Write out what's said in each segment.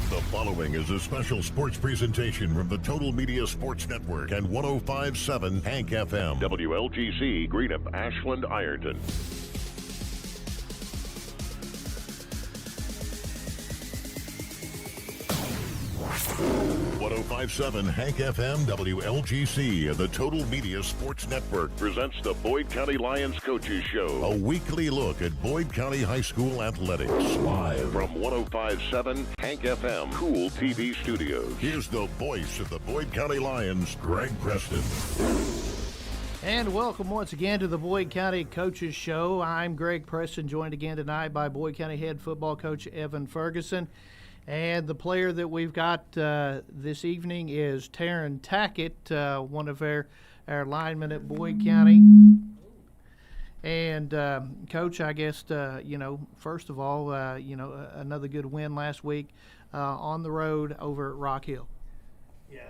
The following is a special sports presentation from the Total Media Sports Network and 105.7 Hank FM. WLGC, Greenup, Ashland, Ironton. 105.7 Hank FM WLGC and the Total Media Sports Network presents the Boyd County Lions Coaches Show, a weekly look at Boyd County High School athletics. Live from 105.7 Hank FM Kool TV Studios. Here's the voice of the Boyd County Lions, Greg Preston. And welcome once again to the Boyd County Coaches Show. I'm Greg Preston, joined again tonight by Boyd County head football coach Evan Ferguson. And the player that we've got this evening is Taryn Tackett, one of our linemen at Boyd County. And, Coach, I guess, first of all, another good win last week on the road over at Rock Hill. Yeah,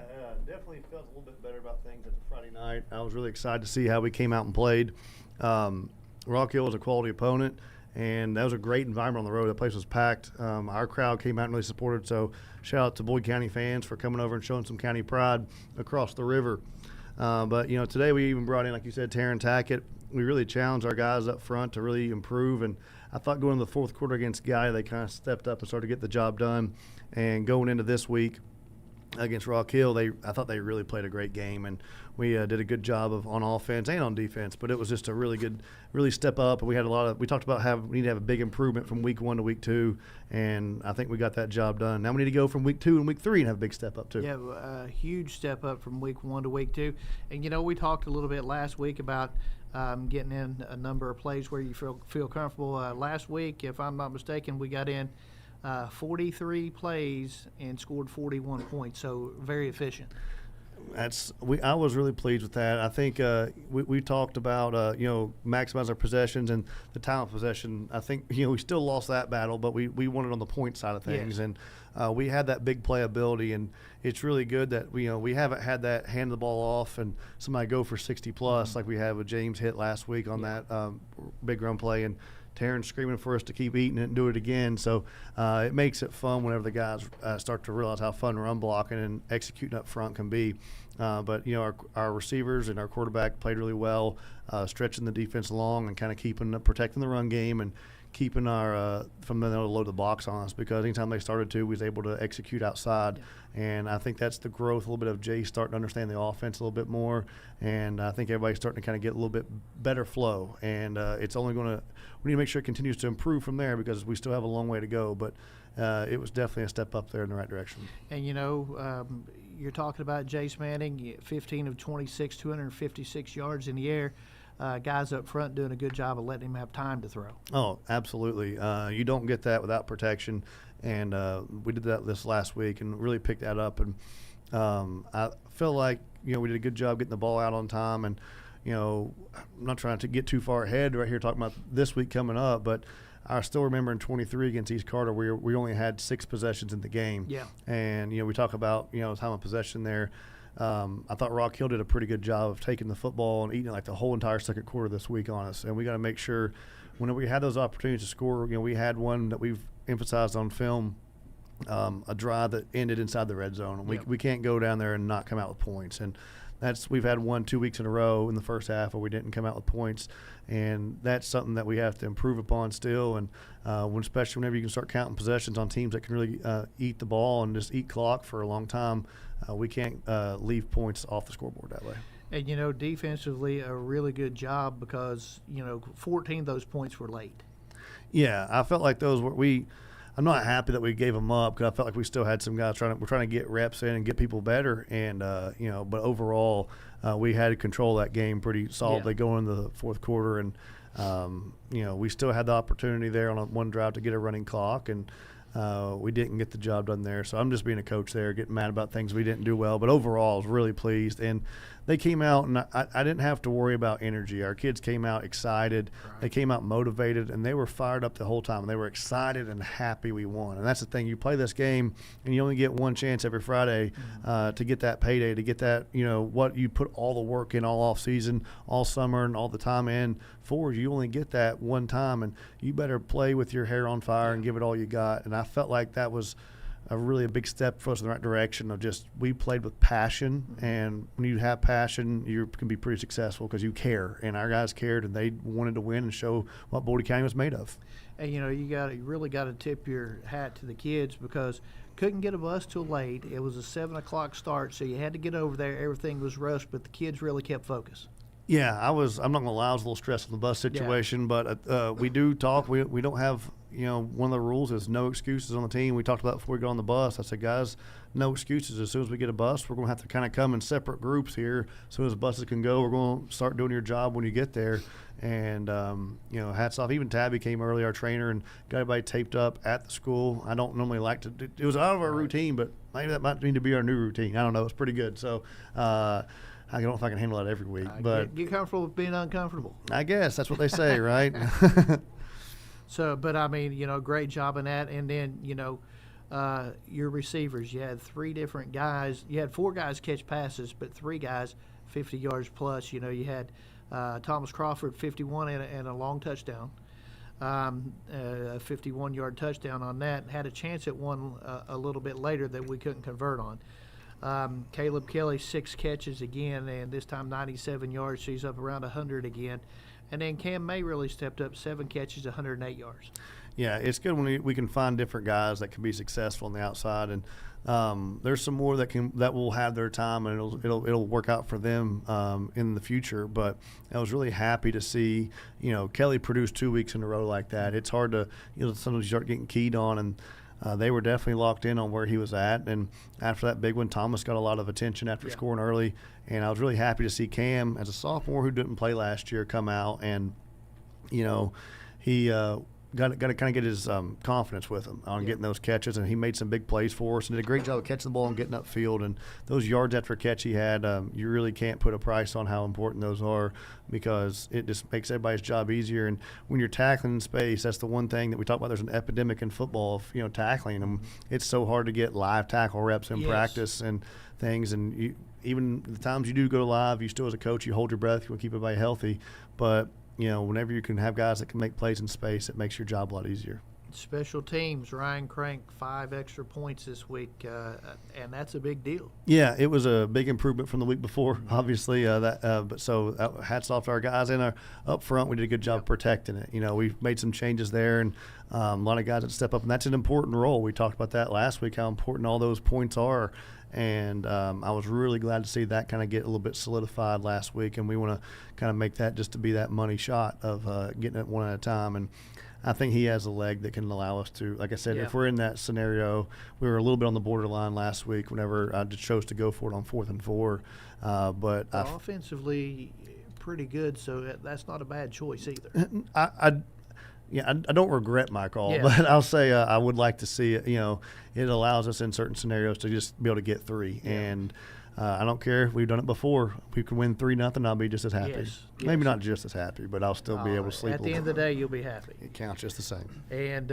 definitely felt a little bit better about things after Friday night. I was really excited to see how we came out and played. Rock Hill was a quality opponent. And that was a great environment on the road. The place was packed. Our crowd came out and really supported. So shout out to Boyd County fans for coming over and showing some county pride across the river. But today we even brought in, like you said, Taryn Tackett. We really challenged our guys up front to really improve. And I thought going into the fourth quarter against Guy, they kind of stepped up and started to get the job done. And going into this week against Rock Hill, I thought they really played a great game, and we did a good job on offense and on defense. But it was just a really step up. And we talked about we need to have a big improvement from week 1 to week 2, and I think we got that job done. Now we need to go from week 2 and week 3 and have a big step up too. Yeah, a huge step up from week 1 to week 2. And we talked a little bit last week about getting in a number of plays where you feel comfortable. Last week, if I'm not mistaken, we got in 43 plays and scored 41 points, so very efficient. I was really pleased with that. I think we talked about maximize our possessions and the time of possession. I think we still lost that battle, but we won it on the point side of things. Yes. And we had that big play ability, and it's really good that we haven't had that hand the ball off and somebody go for 60 plus like we had with James hit last week on that big run play, and Taryn screaming for us to keep eating it and do it again. So it makes it fun whenever the guys start to realize how fun run blocking and executing up front can be. But our receivers and our quarterback played really well, stretching the defense along and kind of protecting the run game and keeping our from being able to load the box on us, because anytime they started to, we was able to execute outside. Yeah. And I think that's the growth, a little bit of Jay starting to understand the offense a little bit more, and I think everybody's starting to kind of get a little bit better flow. And it's only we need to make sure it continues to improve from there, because we still have a long way to go. But it was definitely a step up there in the right direction. And you're talking about Jace Manning, 15 of 26, 256 yards in the air. Guys up front doing a good job of letting him have time to throw. Oh, absolutely. You don't get that without protection, and we did that this last week and really picked that up. And I feel like we did a good job getting the ball out on time. And I'm not trying to get too far ahead right here talking about this week coming up, but I still remember in 23 against East Carter we only had 6 possessions in the game. Yeah. And we talk about time of possession there. I thought Rock Hill did a pretty good job of taking the football and eating it like the whole entire second quarter this week on us. And we got to make sure whenever we had those opportunities to score, we had one that we've emphasized on film, a drive that ended inside the red zone. We can't go down there and not come out with points. And we've had 2 weeks in a row in the first half where we didn't come out with points, and that's something that we have to improve upon still. And especially whenever you can start counting possessions on teams that can really eat the ball and just eat clock for a long time, we can't leave points off the scoreboard that way. And defensively, a really good job, because 14 of those points were late. Yeah, I felt like those were I'm not happy that we gave them up, because I felt like we still had some guys we're trying to get reps in and get people better. And but overall, we had to control that game pretty solidly going into the fourth quarter. And we still had the opportunity there on one drive to get a running clock, and we didn't get the job done there. So I'm just being a coach there, getting mad about things we didn't do well. But overall, I was really pleased. And they came out, and I didn't have to worry about energy. Our kids came out excited. Right. They came out motivated, and they were fired up the whole time. They were excited and happy we won. And that's the thing. You play this game, and you only get one chance every Friday to get that payday, to get that, what you put all the work in all off season, all summer, and all the time in for. You only get that one time, and you better play with your hair on fire and give it all you got. And I felt like that was really a big step for us in the right direction of just we played with passion, and when you have passion, you can be pretty successful because you care, and our guys cared, and they wanted to win and show what Boyd County was made of. And you really got to tip your hat to the kids because couldn't get a bus till late. It was a 7 o'clock start, so you had to get over there. Everything was rushed, but the kids really kept focus. Yeah, I'm not gonna lie, I was a little stressed with the bus situation, but we do talk. We don't have, one of the rules is no excuses on the team. We talked about it before we got on the bus. I said, guys, no excuses. As soon as we get a bus, we're gonna have to kind of come in separate groups here. As soon as the buses can go, we're gonna start doing your job when you get there. And hats off. Even Tabby came early, our trainer, and got everybody taped up at the school. I don't normally like to do, it was out of our routine, but maybe that might need to be our new routine. I don't know. It's pretty good. So. I don't know if I can handle that every week, but get comfortable with being uncomfortable. I guess that's what they say, right? So, but I mean, great job in that. And then, your receivers, you had 3 different guys. You had 4 guys catch passes, but 3 guys 50 yards plus. You had Thomas Crawford 51 and a long touchdown, a 51-yard touchdown on that. Had a chance at one a little bit later that we couldn't convert on. Caleb Kelly 6 catches again, and this time 97 yards. She's up around 100 again. And then Cam May really stepped up, 7 catches, 108 yards. Yeah, it's good when we can find different guys that can be successful on the outside, and there's some more that will have their time, and it'll work out for them in the future. But I was really happy to see Kelly produce 2 weeks in a row like that. It's hard to sometimes you start getting keyed on, and they were definitely locked in on where he was at. And after that big one, Thomas got a lot of attention after scoring early. And I was really happy to see Cam, as a sophomore who didn't play last year, come out and, he got to kind of get his confidence with him on getting those catches. And he made some big plays for us and did a great job of catching the ball and getting upfield. And those yards after catch he had, you really can't put a price on how important those are because it just makes everybody's job easier. And when you're tackling in space, that's the one thing that we talk about. There's an epidemic in football of, tackling them. It's so hard to get live tackle reps in practice and things. And even the times you do go live, you still as a coach, you hold your breath, you want to keep everybody healthy. But whenever you can have guys that can make plays in space, it makes your job a lot easier. Special teams, Ryan Crank, 5 extra points this week, and that's a big deal. Yeah, it was a big improvement from the week before, obviously. Hats off to our guys. And up front, we did a good job protecting it. We've made some changes there, and a lot of guys that step up, and that's an important role. We talked about that last week, how important all those points are. And I was really glad to see that kind of get a little bit solidified last week, and we want to kind of make that just to be that money shot of getting it one at a time. And I think he has a leg that can allow us to, like I said, if we're in that scenario, we were a little bit on the borderline last week whenever I just chose to go for it on 4th and 4. But offensively, pretty good, so that's not a bad choice either. I don't regret my call, but I'll say I would like to see it. It allows us in certain scenarios to just be able to get 3. Yeah. And I don't care if we've done it before. If we can win 3-0, I'll be just as happy. Yes. Maybe not just as happy, but I'll still be able to sleep. At the end of the day, you'll be happy. It counts just the same. And,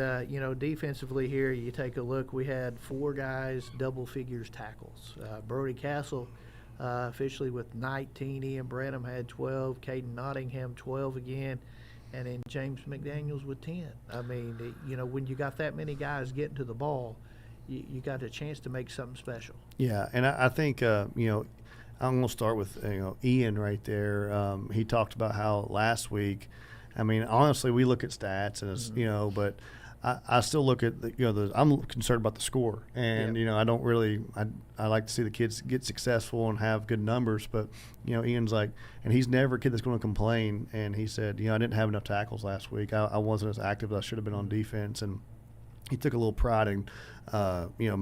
defensively here, you take a look. We had 4 guys, double figures tackles. Brody Castle officially with 19. Ian Branham had 12. Caden Nottingham, 12 again. And then James McDaniels with 10. I mean, when you got that many guys getting to the ball, you got a chance to make something special. Yeah, and I think, I'm going to start with, Ian right there. He talked about how last week, honestly, we look at stats, and but I still look at, I'm concerned about the score. And, I don't really I like to see the kids get successful and have good numbers. But, Ian's like, and he's never a kid that's going to complain. And he said, I didn't have enough tackles last week. I wasn't as active as I should have been on defense. And he took a little pride in,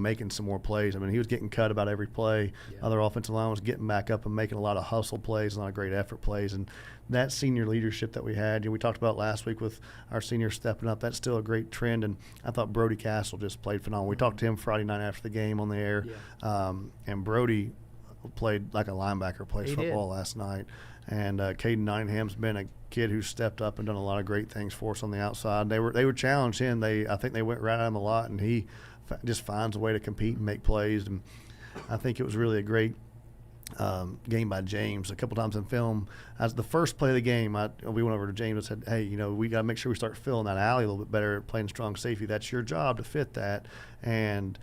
making some more plays. He was getting cut about every play. Yeah. Other offensive line was getting back up and making a lot of hustle plays, a lot of great effort plays. And that senior leadership that we had, we talked about last week with our seniors stepping up, that's still a great trend. And I thought Brody Castle just played phenomenal. We talked to him Friday night after the game on the air. Yeah. And Brody played like a linebacker, plays football last night. And Caden Nottingham's been a kid who's stepped up and done a lot of great things for us on the outside. They would challenge him. I think they went right at him a lot, and he just finds a way to compete and make plays. And I think it was really a great game by James. A couple times in film, as the first play of the game, we went over to James and said, hey, we got to make sure we start filling that alley a little bit better, playing strong safety. That's your job to fit that. And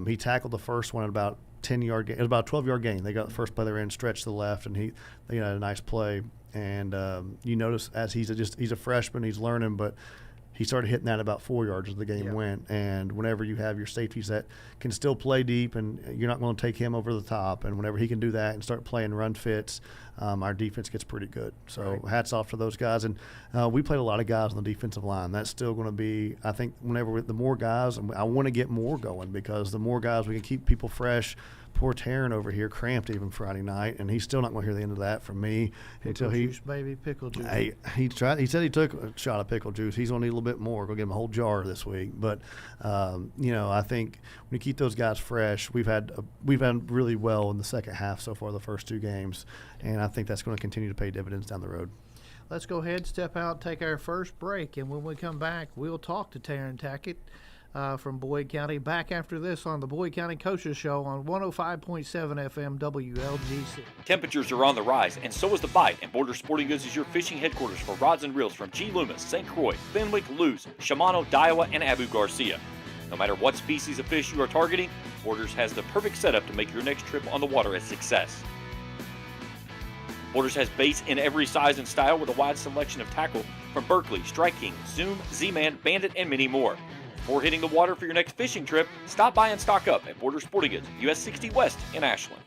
He tackled the first one at about 10-yard gain. It was about a 12-yard gain. They got the first play they ran, stretched to the left, and they had a nice play. And you notice as he's a freshman, he's learning, but he started hitting that about 4 yards as the game went. And whenever you have your safeties that can still play deep and you're not going to take him over the top, and whenever he can do that and start playing run fits, our defense gets pretty good. So hats off to those guys. And we played a lot of guys on the defensive line. That's still going to be, I think, the more guys, and I want to get more going, because the more guys we can keep people fresh. Poor Taryn over here cramped even Friday night, and he's still not going to hear the end of that from me pickle juice, baby, pickle juice. He said he took a shot of pickle juice. He's going to need a little bit more. Go get him a whole jar this week. But I think when you keep those guys fresh, we've had really well in the second half so far, the first 2 games, and I think that's going to continue to pay dividends down the road. Let's go ahead, step out, take our first break, and when we come back, we'll talk to Taryn Tackett from Boyd County. Back after this on the Boyd County Coaches Show on 105.7 FM WLGC. Temperatures are on the rise, and so is the bite, and Border Sporting Goods is your fishing headquarters for rods and reels from G. Loomis, St. Croix, Fenwick, Lewes, Shimano, Daiwa, and Abu Garcia. No matter what species of fish you are targeting, Borders has the perfect setup to make your next trip on the water a success. Borders has baits in every size and style with a wide selection of tackle from Berkeley, Strike King, Zoom, Z-Man, Bandit, and many more. Before hitting the water for your next fishing trip, stop by and stock up at Border Sporting Goods, US 60 West in Ashland.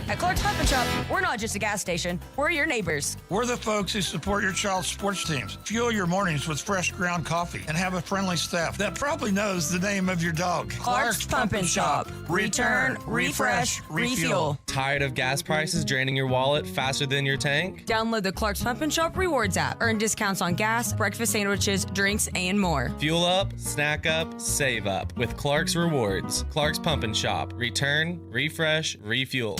At Clark's Pump and Shop, we're not just a gas station, we're your neighbors. We're the folks who support your child's sports teams, fuel your mornings with fresh ground coffee, and have a friendly staff that probably knows the name of your dog. Clark's Pump and Shop. Return, refresh, refuel. Tired of gas prices draining your wallet faster than your tank? Download the Clark's Pump and Shop Rewards app. Earn discounts on gas, breakfast sandwiches, drinks, and more. Fuel up, snack up, save up with Clark's Rewards. Clark's Pump and Shop. Return, refresh, refuel.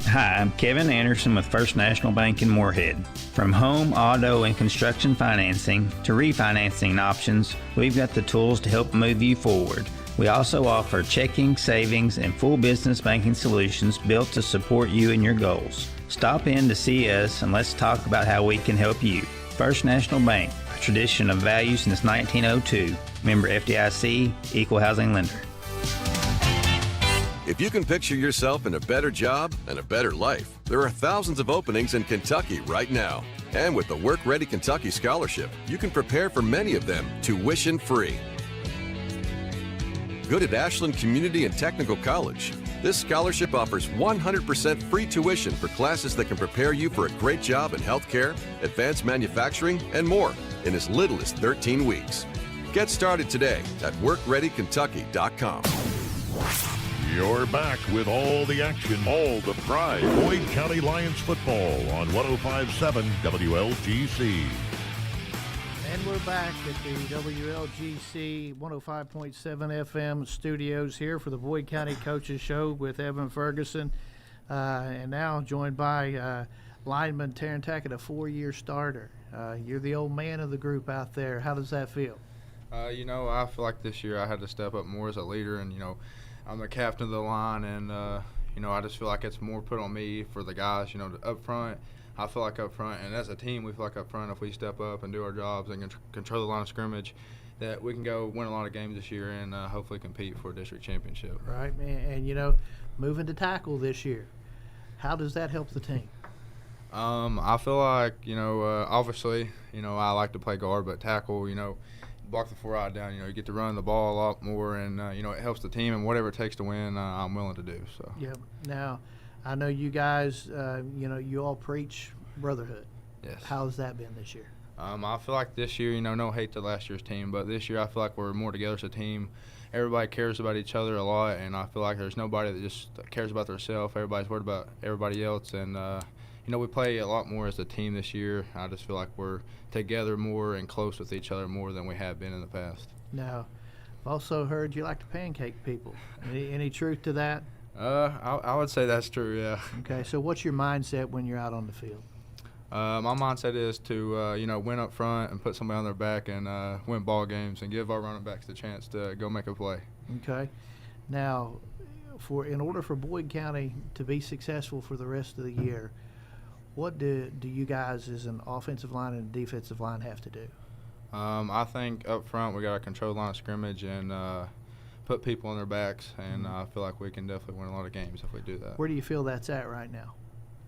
Hi, I'm Kevin Anderson with First National Bank in Moorhead. From home, auto, and construction financing to refinancing options, we've got the tools to help move you forward. We also offer checking, savings, and full business banking solutions built to support you and your goals. Stop in to see us and let's talk about how we can help you. First National Bank, a tradition of value since 1902. Member FDIC, Equal Housing Lender. If you can picture yourself in a better job and a better life, there are thousands of openings in Kentucky right now. And with the Work Ready Kentucky Scholarship, you can prepare for many of them tuition-free. Good at Ashland Community and Technical College. This scholarship offers 100% free tuition for classes that can prepare you for a great job in healthcare, advanced manufacturing, and more in as little as 13 weeks. Get started today at WorkReadyKentucky.com. You're back with all the action, all the pride. Boyd County Lions football on 105.7 WLGC. And we're back at the WLGC 105.7 FM studios here for the Boyd County Coaches Show with Evan Ferguson. And now joined by lineman Taryn Tackett, a 4-year starter. You're the old man of the group out there. How does that feel? I feel like this year I had to step up more as a leader, and, I'm the captain of the line, and, I just feel like it's more put on me for the guys, up front. I feel like up front, and as a team, we feel like up front, if we step up and do our jobs and control the line of scrimmage, that we can go win a lot of games this year and hopefully compete for a district championship. Right, man. And, moving to tackle this year, how does that help the team? I feel like, obviously, I like to play guard, but tackle, block the 4-eye down. You get to run the ball a lot more, and it helps the team. And whatever it takes to win, I'm willing to do. So. Yep. Now, I know you guys. You all preach brotherhood. Yes. How has that been this year? I feel like this year, no hate to last year's team, but this year I feel like we're more together as a team. Everybody cares about each other a lot, and I feel like there's nobody that just cares about themselves. Everybody's worried about everybody else, and we play a lot more as a team this year. I just feel like we're together more and close with each other more than we have been in the past. Now, I've also heard you like to pancake people. Any truth to that? I would say that's true, yeah. Okay, so what's your mindset when you're out on the field? My mindset is to, win up front and put somebody on their back and win ball games and give our running backs the chance to go make a play. Okay. Now, in order for Boyd County to be successful for the rest of the year, what do you guys as an offensive line and defensive line have to do? I think up front we got to control the line of scrimmage and put people on their backs, and I feel like we can definitely win a lot of games if we do that. Where do you feel that's at right now?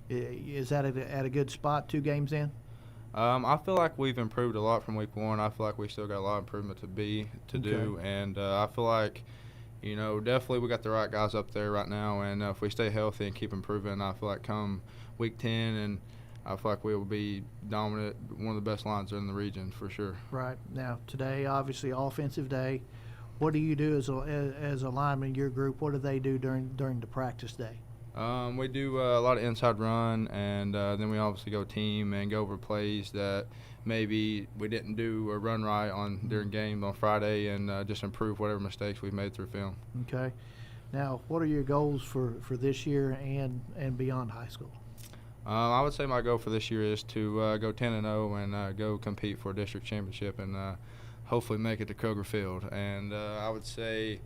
Is that at a good spot 2 games in? I feel like we've improved a lot from week 1. I feel like we still got a lot of improvement to do, and I feel like, definitely we got the right guys up there right now, and if we stay healthy and keep improving, I feel like come week 10, and I feel like we will be dominant, one of the best lines in the region for sure. Right. Now, today, obviously, offensive day. What do you do as a lineman in your group? What do they do during the practice day? We do a lot of inside run, and then we obviously go team and go over plays that maybe we didn't do or run right during game on Friday, and just improve whatever mistakes we've made through film. Okay. Now, what are your goals for this year and beyond high school? I would say my goal for this year is to go 10-0 and go compete for a district championship and hopefully make it to Kroger Field. And I would say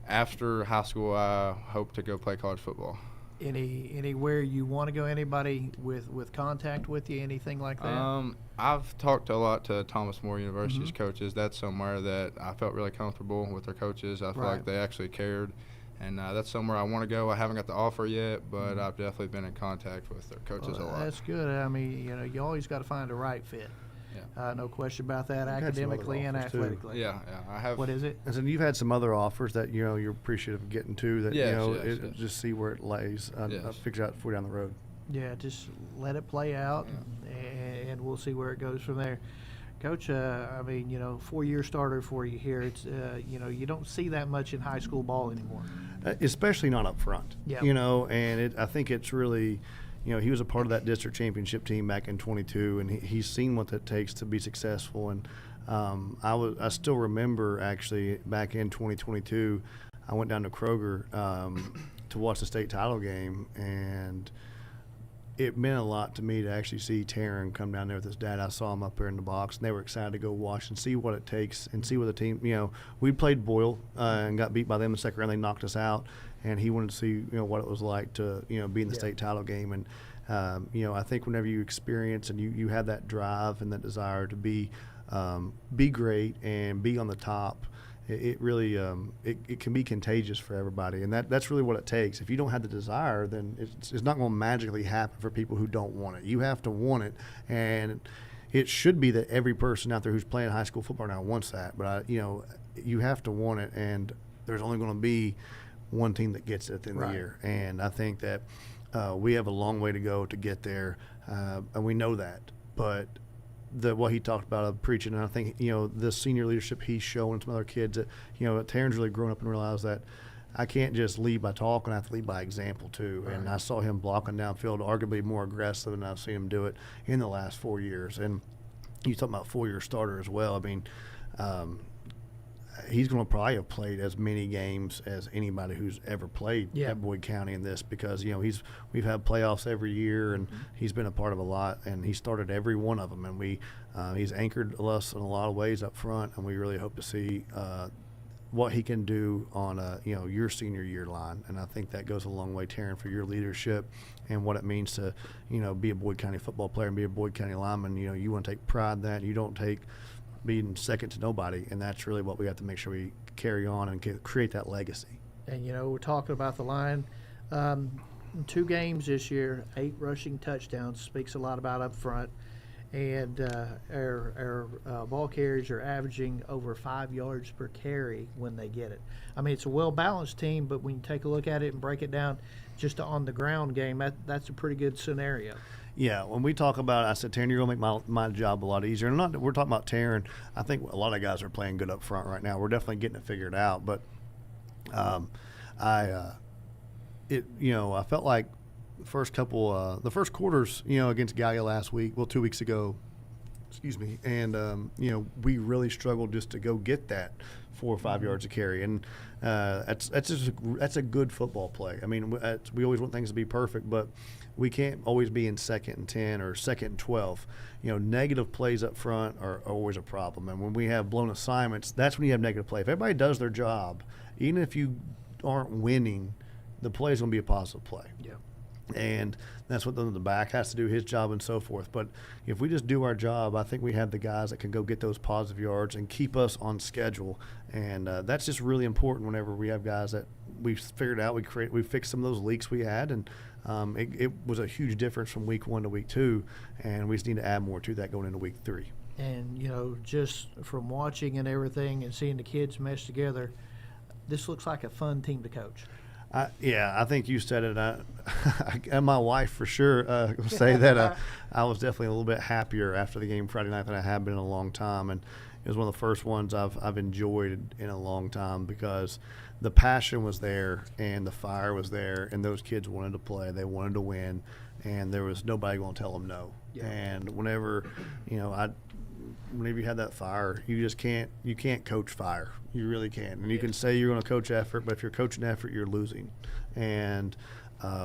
after high school, I hope to go play college football. Anywhere you want to go? Anybody with contact with you? Anything like that? I've talked a lot to Thomas More University's coaches. That's somewhere that I felt really comfortable with their coaches. I feel like they actually cared, and that's somewhere I want to go. I haven't got the offer yet, but I've definitely been in contact with their coaches a lot. That's good. I mean, you always got to find the right fit. Yeah. No question about that, academically and athletically. Yeah, I have. What is it? And you've had some other offers that you're appreciative of getting to. That yes. Just see where it lays. Figure out for down the road. Yeah, just let it play out, and we'll see where it goes from there. Coach, 4-year starter for you here. It's you don't see that much in high school ball anymore, especially not up front. Yeah. And I think it's really. He was a part of that district championship team back in 22, and he's seen what it takes to be successful. And I still remember, actually, back in 2022, I went down to Kroger to watch the state title game, and it meant a lot to me to actually see Taryn come down there with his dad. I saw him up there in the box, and they were excited to go watch and see what it takes and see what the team, we played Boyle and got beat by them in the second round. They knocked us out. And he wanted to see, what it was like to, be in the state title game. And, I think whenever you experience and you have that drive and that desire to be great and be on the top, it really it can be contagious for everybody. And that's really what it takes. If you don't have the desire, then it's not going to magically happen for people who don't want it. You have to want it. And it should be that every person out there who's playing high school football now wants that. But, you have to want it. And there's only going to be one team that gets it at the end of the year. And I think that we have a long way to go to get there, and we know that. But what he talked about preaching, and I think, the senior leadership he's showing some other kids that, Taryn's really grown up and realized that I can't just lead by talking, I have to lead by example too. Right. And I saw him blocking downfield arguably more aggressive than I've seen him do it in the last 4 years. And you talk about 4-year starter as well. I mean, he's going to probably have played as many games as anybody who's ever played at Boyd County in this, because we've had playoffs every year, and he's been a part of a lot, and he started every one of them, and he's anchored us in a lot of ways up front, and we really hope to see what he can do on your senior year line. And I think that goes a long way, Taryn, for your leadership and what it means to be a Boyd County football player and be a Boyd County lineman. You want to take pride in that. You don't take being second to nobody, and that's really what we have to make sure we carry on and create that legacy. And we're talking about the line. 2 games this year, 8 rushing touchdowns, speaks a lot about up front. And our ball carriers are averaging over 5 yards per carry when they get it. I mean, it's a well-balanced team, but when you take a look at it and break it down just to on-the-ground game, that's a pretty good scenario. Yeah, when we talk about, I said, Taryn, you're going to make my job a lot easier. And we're talking about Taryn. I think a lot of guys are playing good up front right now. We're definitely getting it figured out. But I felt like the first quarters, against Gallia last week, 2 weeks ago, and we really struggled just to go get that 4 or 5 yards of carry, and that's a good football play. I mean, we always want things to be perfect, but we can't always be in 2nd and 10 or 2nd and 12. Negative plays up front are always a problem, and when we have blown assignments, that's when you have negative play. If everybody does their job, even if you aren't winning, the play is going to be a positive play. Yeah. And that's what the back has to do, his job and so forth. But if we just do our job, I think we have the guys that can go get those positive yards and keep us on schedule. And that's just really important whenever we have guys that we figured out, we fixed some of those leaks we had. And it was a huge difference from week 1 to week 2. And we just need to add more to that going into week 3. And, just from watching and everything and seeing the kids mesh together, this looks like a fun team to coach. I think you said it. And my wife for sure will say that I was definitely a little bit happier after the game Friday night than I have been in a long time. And it was one of the first ones I've enjoyed in a long time because the passion was there and the fire was there and those kids wanted to play. They wanted to win, and there was nobody going to tell them no. Yeah. And whenever you have that fire, you can't coach fire. You really can't. And you can say you're going to coach effort, but if you're coaching effort, you're losing. And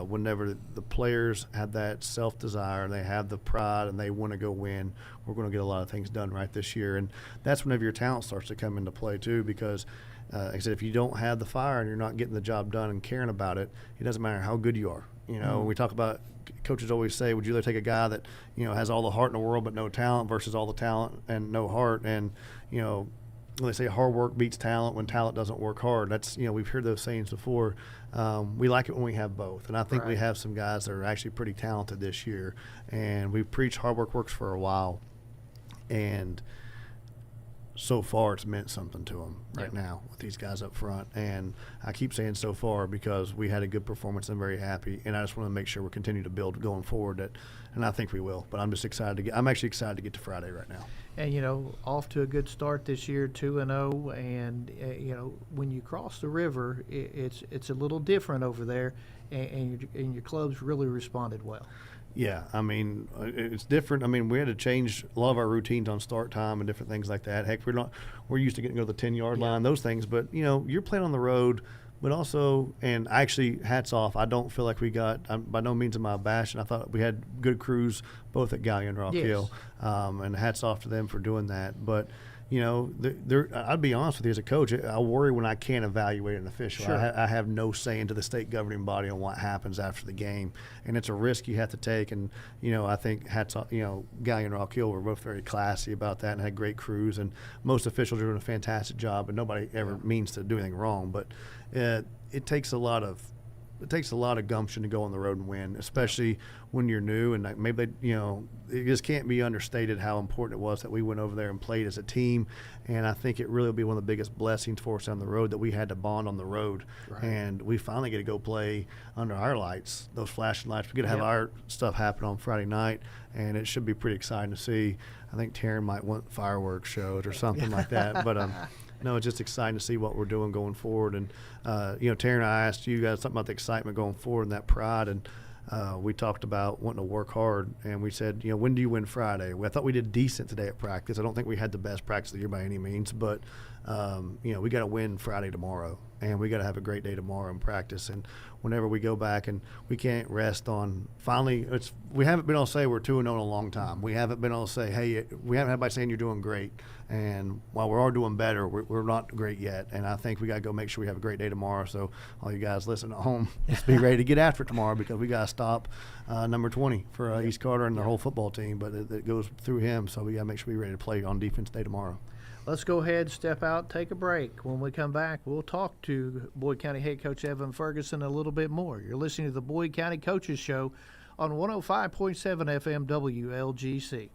whenever the players have that self-desire, they have the pride, and they want to go win, we're going to get a lot of things done right this year. And that's whenever your talent starts to come into play too, because like I said, if you don't have the fire and you're not getting the job done and caring about it, it doesn't matter how good you are. We talk about, coaches always say, would you rather take a guy that has all the heart in the world but no talent versus all the talent and no heart? And they say hard work beats talent when talent doesn't work hard. That's we've heard those sayings before. We like it when we have both, and I think we have some guys that are actually pretty talented this year. And we've preached hard work works for a while, and so far it's meant something to them right now with these guys up front. And I keep saying so far because we had a good performance. I'm very happy, and I just want to make sure we continue to build going forward. And I think we will. But I'm just excited I'm actually excited to get to Friday right now. And off to a good start this year, 2-0. And when you cross the river, it's a little different over there, and your club's really responded well. Yeah, it's different. We had to change a lot of our routines on start time and different things like that. Heck, we're used to getting to go to the 10-yard line, those things. But, you're playing on the road. But also, and actually, hats off, I don't feel like we got, by no means am I bashing. I thought we had good crews both at Gallia and Rock Hill. And hats off to them for doing that. But, I'd be honest with you as a coach, I worry when I can't evaluate an official. Sure. I have no say into the state governing body on what happens after the game. And it's a risk you have to take. And, I think hats off, Gallia and Rock Hill were both very classy about that and had great crews. And most officials are doing a fantastic job, and nobody ever means to do anything wrong. But it takes a lot of gumption to go on the road and win, especially when you're new. And maybe it just can't be understated how important it was that we went over there and played as a team. And I think it really will be one of the biggest blessings for us down the road that we had to bond on the road. Right. And we finally get to go play under our lights, those flashing lights. We get to have our stuff happen on Friday night, and it should be pretty exciting to see. I think Taryn might want fireworks shows or something like that. But no, it's just exciting to see what we're doing going forward. And, Taryn, I asked you guys something about the excitement going forward and that pride. And we talked about wanting to work hard. And we said, when do you win Friday? I thought we did decent today at practice. I don't think we had the best practice of the year by any means. But, we got to win Friday tomorrow. And we got to have a great day tomorrow in practice. And whenever we go back, and we can't rest on finally, we haven't been able to say we're 2-0 in a long time. We haven't been able to say, hey, we haven't had anybody saying you're doing great. And while we're all doing better, we're not great yet. And I think we got to go make sure we have a great day tomorrow. So all you guys listening at home, just be ready to get after it tomorrow, because we got to stop number 20 for East Carter and the whole football team. But it goes through him, so we got to make sure we're ready to play on defense day tomorrow. Let's go ahead, step out, take a break. When we come back, we'll talk to Boyd County head coach Evan Ferguson a little bit more. You're listening to the Boyd County Coaches Show on 105.7 FM WLGC.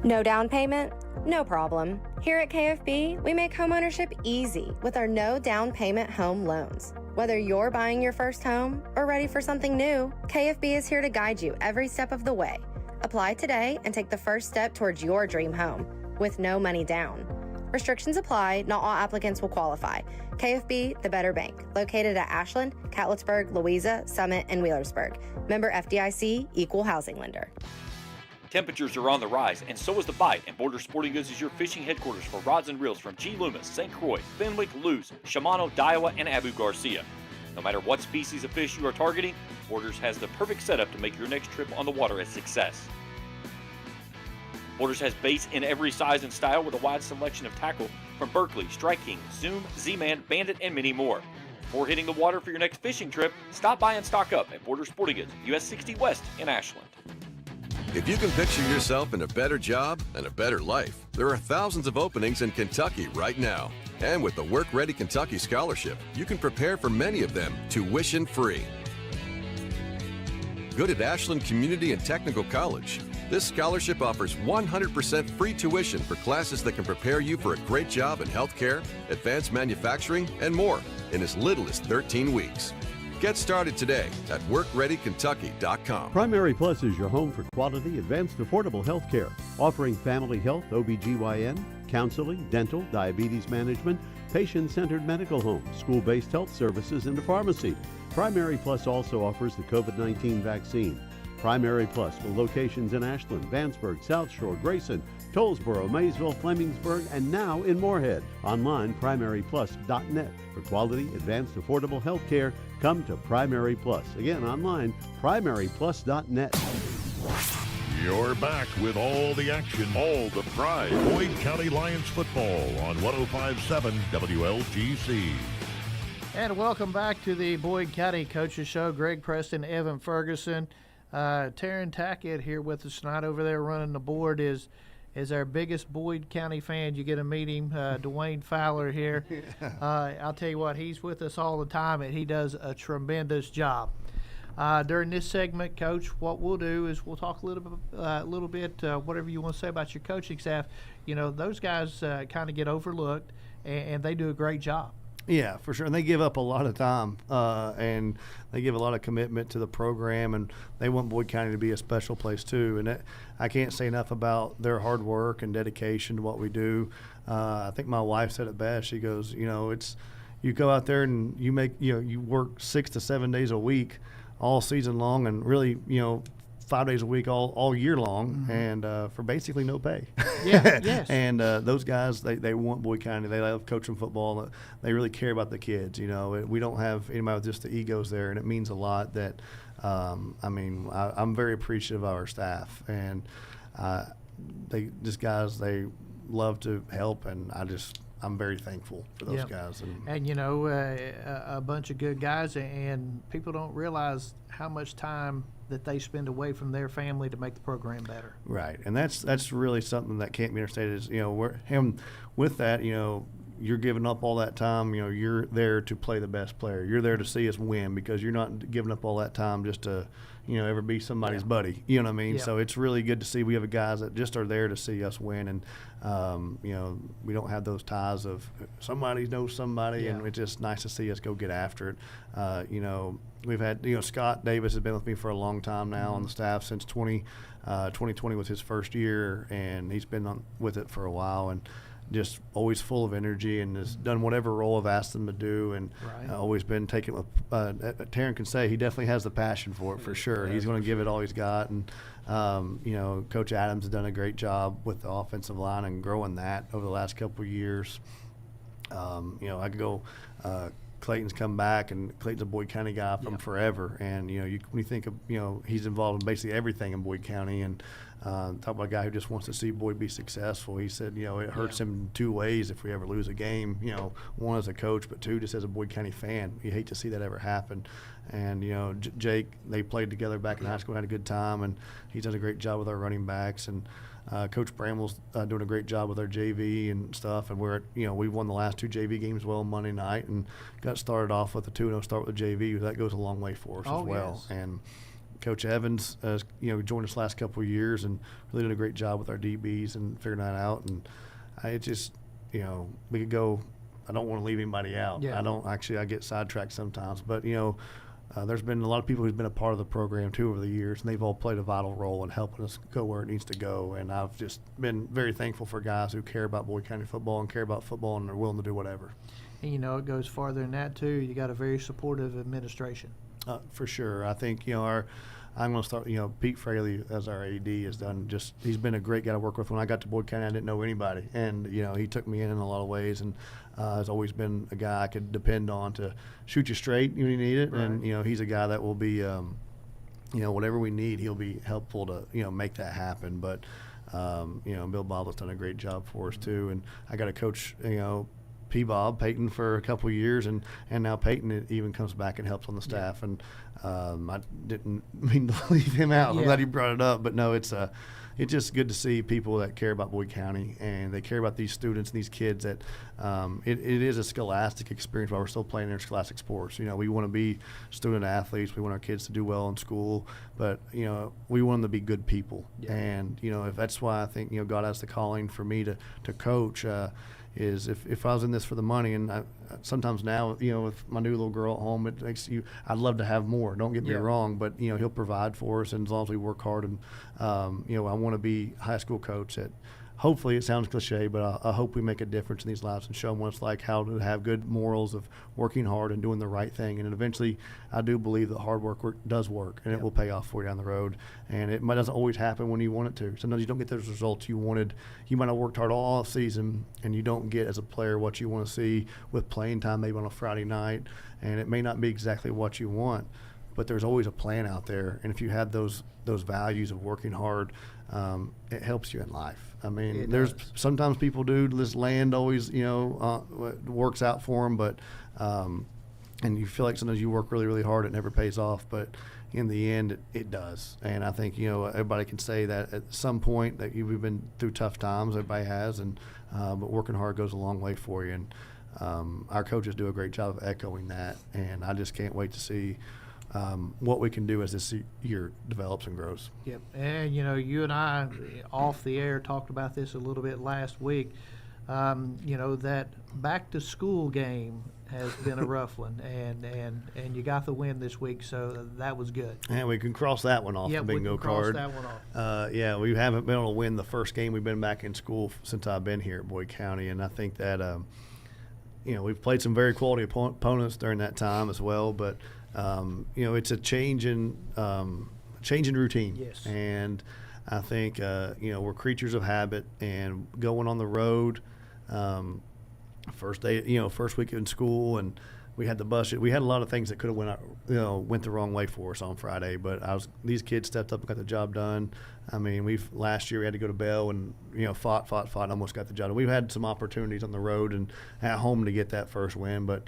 No down payment? No problem. Here at KFB, we make homeownership easy with our no down payment home loans. Whether you're buying your first home or ready for something new, KFB is here to guide you every step of the way. Apply today and take the first step towards your dream home with no money down. Restrictions apply. Not all applicants will qualify. KFB, the better bank, located at Ashland, Catlettsburg, Louisa, Summit, and Wheelersburg. Member FDIC, equal housing lender. Temperatures are on the rise, and so is the bite, and Border Sporting Goods is your fishing headquarters for rods and reels from G. Loomis, St. Croix, Fenwick, Lewes, Shimano, Daiwa, and Abu Garcia. No matter what species of fish you are targeting, Borders has the perfect setup to make your next trip on the water a success. Borders has baits in every size and style with a wide selection of tackle from Berkley, Strike King, Zoom, Z-Man, Bandit, and many more. Before hitting the water for your next fishing trip, stop by and stock up at Border Sporting Goods, US 60 West in Ashland. If you can picture yourself in a better job and a better life, there are thousands of openings in Kentucky right now. And with the Work Ready Kentucky Scholarship, you can prepare for many of them tuition-free. Good at Ashland Community and Technical College. This scholarship offers 100% free tuition for classes that can prepare you for a great job in healthcare, advanced manufacturing, and more in as little as 13 weeks. Get started today at WorkReadyKentucky.com. Primary Plus is your home for quality, advanced, affordable health care, offering family health, OBGYN, counseling, dental, diabetes management, patient-centered medical homes, school-based health services, and a pharmacy. Primary Plus also offers the COVID-19 vaccine. Primary Plus with locations in Ashland, Vanceburg, South Shore, Grayson, Tollsboro, Maysville, Flemingsburg, and now in Moorhead. Online, primaryplus.net. For quality, advanced, affordable health care, come to Primary Plus. Again, online, primaryplus.net. You're back with all the action, all the pride. Boyd County Lions football on 105.7 WLGC. And welcome back to the Boyd County Coaches Show. Greg Preston, Evan Ferguson. Taryn Tackett here with us tonight. Over there running the board is our biggest Boyd County fan. You get to meet him, Dwayne Fowler here. I'll tell you what, he's with us all the time, and he does a tremendous job. During this segment, Coach, what we'll do is we'll talk a little bit, whatever you want to say about your coaching staff. You know, those guys kind of get overlooked, and they do a great job. Yeah, for sure. And they give up a lot of time, and they give a lot of commitment to the program, and they want Boyd County to be a special place too. And I can't say enough about their hard work and dedication to what we do. I think my wife said it best. She goes, you know, you go out there and you work 6 to 7 days a week all season long, and really, 5 days a week all year long, and for basically no pay. Yeah, yes. And those guys, they want Boyd County. They love coaching football. They really care about the kids. We don't have anybody with just the egos there, and it means a lot that, I'm very appreciative of our staff. And they love to help, and I'm very thankful for those guys. And a bunch of good guys, and people don't realize how much time that they spend away from their family to make the program better. Right, and that's really something that can't be understated. Is with that, you're giving up all that time. You're there to play the best player. You're there to see us win, because you're not giving up all that time just to ever be somebody's buddy. You know what I mean? Yeah. So it's really good to see we have guys that just are there to see us win, and we don't have those ties of somebody knows somebody, and it's just nice to see us go get after it. We've had Scott Davis has been with me for a long time now on the staff since 2020 was his first year, and he's been with it for a while, and just always full of energy, and has done whatever role I've asked him to do, and always been taking with Taryn can say he definitely has the passion for it, for sure. He's going to give it all he's got, and Coach Adams has done a great job with the offensive line and growing that over the last couple of years. I could go Clayton's come back, and Clayton's a Boyd County guy from forever, and when you think of he's involved in basically everything in Boyd County, and talk about a guy who just wants to see Boyd be successful. He said it hurts him in two ways if we ever lose a game. One as a coach, but two just as a Boyd County fan. You hate to see that ever happen. And Jake, they played together back in high school, had a good time, and he's done a great job with our running backs. And Coach Bramwell's doing a great job with our JV and stuff, and we won the last two JV games well on Monday night, and got started off with a 2-0 start with the JV. That goes a long way for us as well. Yes. And Coach Evans has joined us last couple of years, and really did a great job with our DBs and figuring that out. And we could go. I don't want to leave anybody out. Yeah. I get sidetracked sometimes, but there's been a lot of people who've been a part of the program too over the years, and they've all played a vital role in helping us go where it needs to go. And I've just been very thankful for guys who care about Boyd County football and care about football, and are willing to do whatever. And it goes farther than that too. You got a very supportive administration. For sure. I think I'm going to start. Pete Fraley as our AD has done he's been a great guy to work with. When I got to Boyd County, I didn't know anybody, and he took me in a lot of ways, and has always been a guy I could depend on to shoot you straight when you need it. Right. And he's a guy that will be whatever we need, he'll be helpful to make that happen. But Bill Boblett's done a great job for us too, and I got a coach P-Bob Peyton for a couple of years, and now Peyton even comes back and helps on the staff. And I didn't mean to leave him out. I'm glad you brought it up. But no, it's just good to see people that care about Boyd County, and they care about these students and these kids. That it is a scholastic experience while we're still playing interscholastic sports. We want to be student athletes. We want our kids to do well in school, but we want them to be good people. And if that's why I think God has the calling for me to coach. Is if I was in this for the money, and sometimes now, with my new little girl at home, it makes I'd love to have more. Don't get me wrong, but He'll provide for us, and as long as we work hard, and I want to be a high school coach that. Hopefully, it sounds cliche, but I hope we make a difference in these lives and show them what it's like, how to have good morals of working hard and doing the right thing. And eventually, I do believe that hard work does work, and it will pay off for you down the road. And it doesn't always happen when you want it to. Sometimes you don't get those results you wanted. You might have worked hard all season, and you don't get, as a player, what you want to see with playing time maybe on a Friday night. And it may not be exactly what you want, but there's always a plan out there. And if you have those values of working hard, it helps you in life. I mean, there's sometimes people do this land always, works out for them, but and you feel like sometimes you work really, really hard, it never pays off, but in the end, it does. And I think everybody can say that at some point that we've been through tough times. Everybody has, and but working hard goes a long way for you. And our coaches do a great job of echoing that, and I just can't wait to see. What we can do as this year develops and grows. Yep, and you and I, off the air, talked about this a little bit last week. That back to school game has been a rough one, and you got the win this week, so that was good. And we can cross that one off the bingo card. Cross that one off. We haven't been able to win the first game we've been back in school since I've been here at Boyd County, and I think that we've played some very quality opponents during that time as well, but. It's a change in routine. Yes. And I think, we're creatures of habit, and going on the road, first week in school, and we had the bus. We had a lot of things that could have went the wrong way for us on Friday, but these kids stepped up and got the job done. I mean, last year we had to go to Bell and, fought, almost got the job done. We've had some opportunities on the road and at home to get that first win, but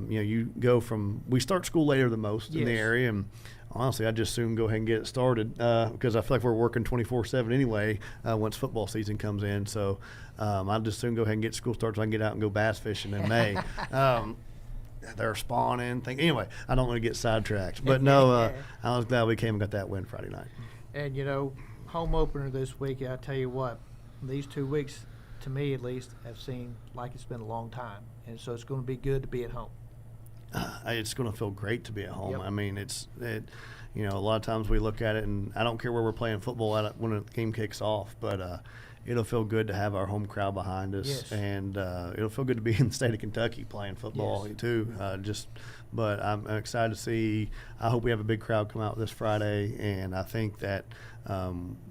you go we start school later than most in the area, and honestly, I'd just soon go ahead and get it started because I feel like we're working 24/7 anyway once football season comes in. So I'd just soon go ahead and get school started so I can get out and go bass fishing in May. They're spawning. Anyway, I don't want to get sidetracked. But no, I was glad we came and got that win Friday night. And, home opener this week, I tell you what, these 2 weeks, to me at least, have seemed like it's been a long time. And so it's going to be good to be at home. It's going to feel great to be at home. Yep. I mean, a lot of times we look at it, and I don't care where we're playing football when the game kicks off, but it'll feel good to have our home crowd behind us, and it'll feel good to be in the state of Kentucky playing football too. But I'm excited to see. I hope we have a big crowd come out this Friday, and I think that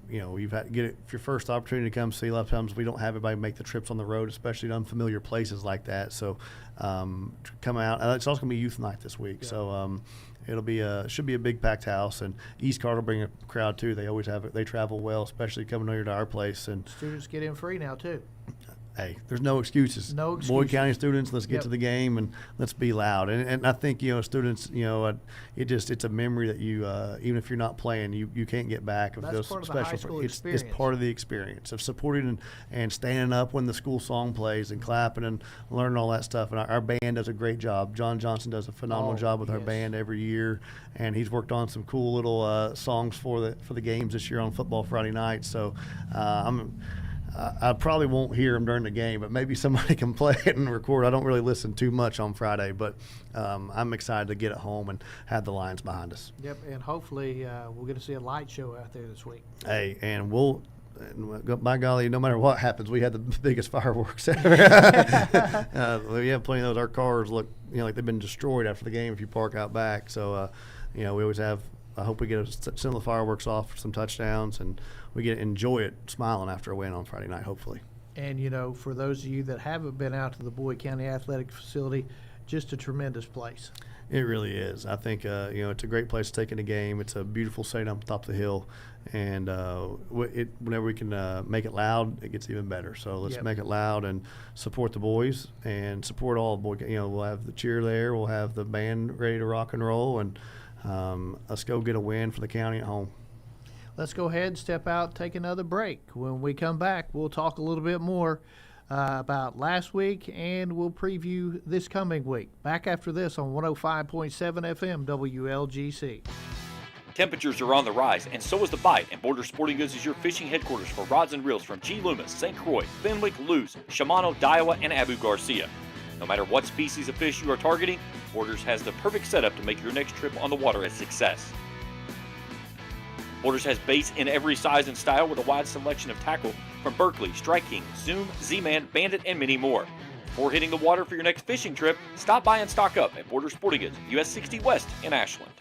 you've had to get it your first opportunity to come see. A lot of times we don't have everybody make the trips on the road, especially in unfamiliar places like that. So come out. It's also going to be youth night this week, so it'll be should be a big packed house. And East Card will bring a crowd too. They always have it. They travel well, especially coming here to our place. And students get in free now too. Hey, there's no excuses. Boyd County students, let's get to the game and let's be loud. And I think, students, it's a memory that you, even if you're not playing, you can't get back. That's part of the high school experience. It's part of the experience of supporting and standing up when the school song plays and clapping and learning all that stuff. And our band does a great job. John Johnson does a phenomenal job with our band every year, and he's worked on some cool little songs for the games this year on Football Friday night. So I probably won't hear them during the game, but maybe somebody can play it and record. I don't really listen too much on Friday, but I'm excited to get it home and have the Lions behind us. Yep, and hopefully we'll get to see a light show out there this week. Hey, and by golly, no matter what happens, we had the biggest fireworks ever. We have plenty of those. Our cars look like they've been destroyed after the game if you park out back. So, we always have – I hope we get some of the fireworks off for some touchdowns, and we get to enjoy it smiling after a win on Friday night, hopefully. And, for those of you that haven't been out to the Boyd County Athletic Facility, just a tremendous place. It really is. I think it's a great place to take in a game. It's a beautiful setting up top of the hill, and whenever we can make it loud, it gets even better. So let's make it loud and support the boys and support all boys. We'll have the cheer there. We'll have the band ready to rock and roll, and let's go get a win for the county at home. Let's go ahead, step out, take another break. When we come back, we'll talk a little bit more about last week, and we'll preview this coming week. Back after this on 105.7 FM WLGC. Temperatures are on the rise, and so is the bite, and Border Sporting Goods is your fishing headquarters for rods and reels from G. Loomis, St. Croix, Fenwick, Lewes, Shimano, Daiwa, and Abu Garcia. No matter what species of fish you are targeting, Borders has the perfect setup to make your next trip on the water a success. Borders has baits in every size and style with a wide selection of tackle from Berkley, Strike King, Zoom, Z-Man, Bandit, and many more. Before hitting the water for your next fishing trip, stop by and stock up at Border Sporting Goods, US 60 West in Ashland.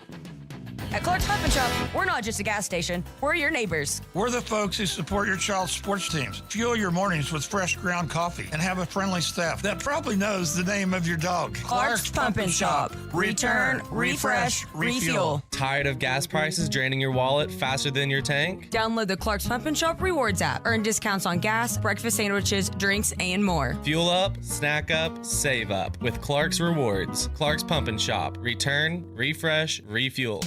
At Clark's Pump and Shop, we're not just a gas station, we're your neighbors. We're the folks who support your child's sports teams. Fuel your mornings with fresh ground coffee and have a friendly staff that probably knows the name of your dog. Clark's Pump and Shop. Return, refresh, refuel. Tired of gas prices draining your wallet faster than your tank? Download the Clark's Pump and Shop Rewards app. Earn discounts on gas, breakfast sandwiches, drinks, and more. Fuel up, snack up, save up with Clark's Rewards. Clark's Pump and Shop. Return, refresh, refuel.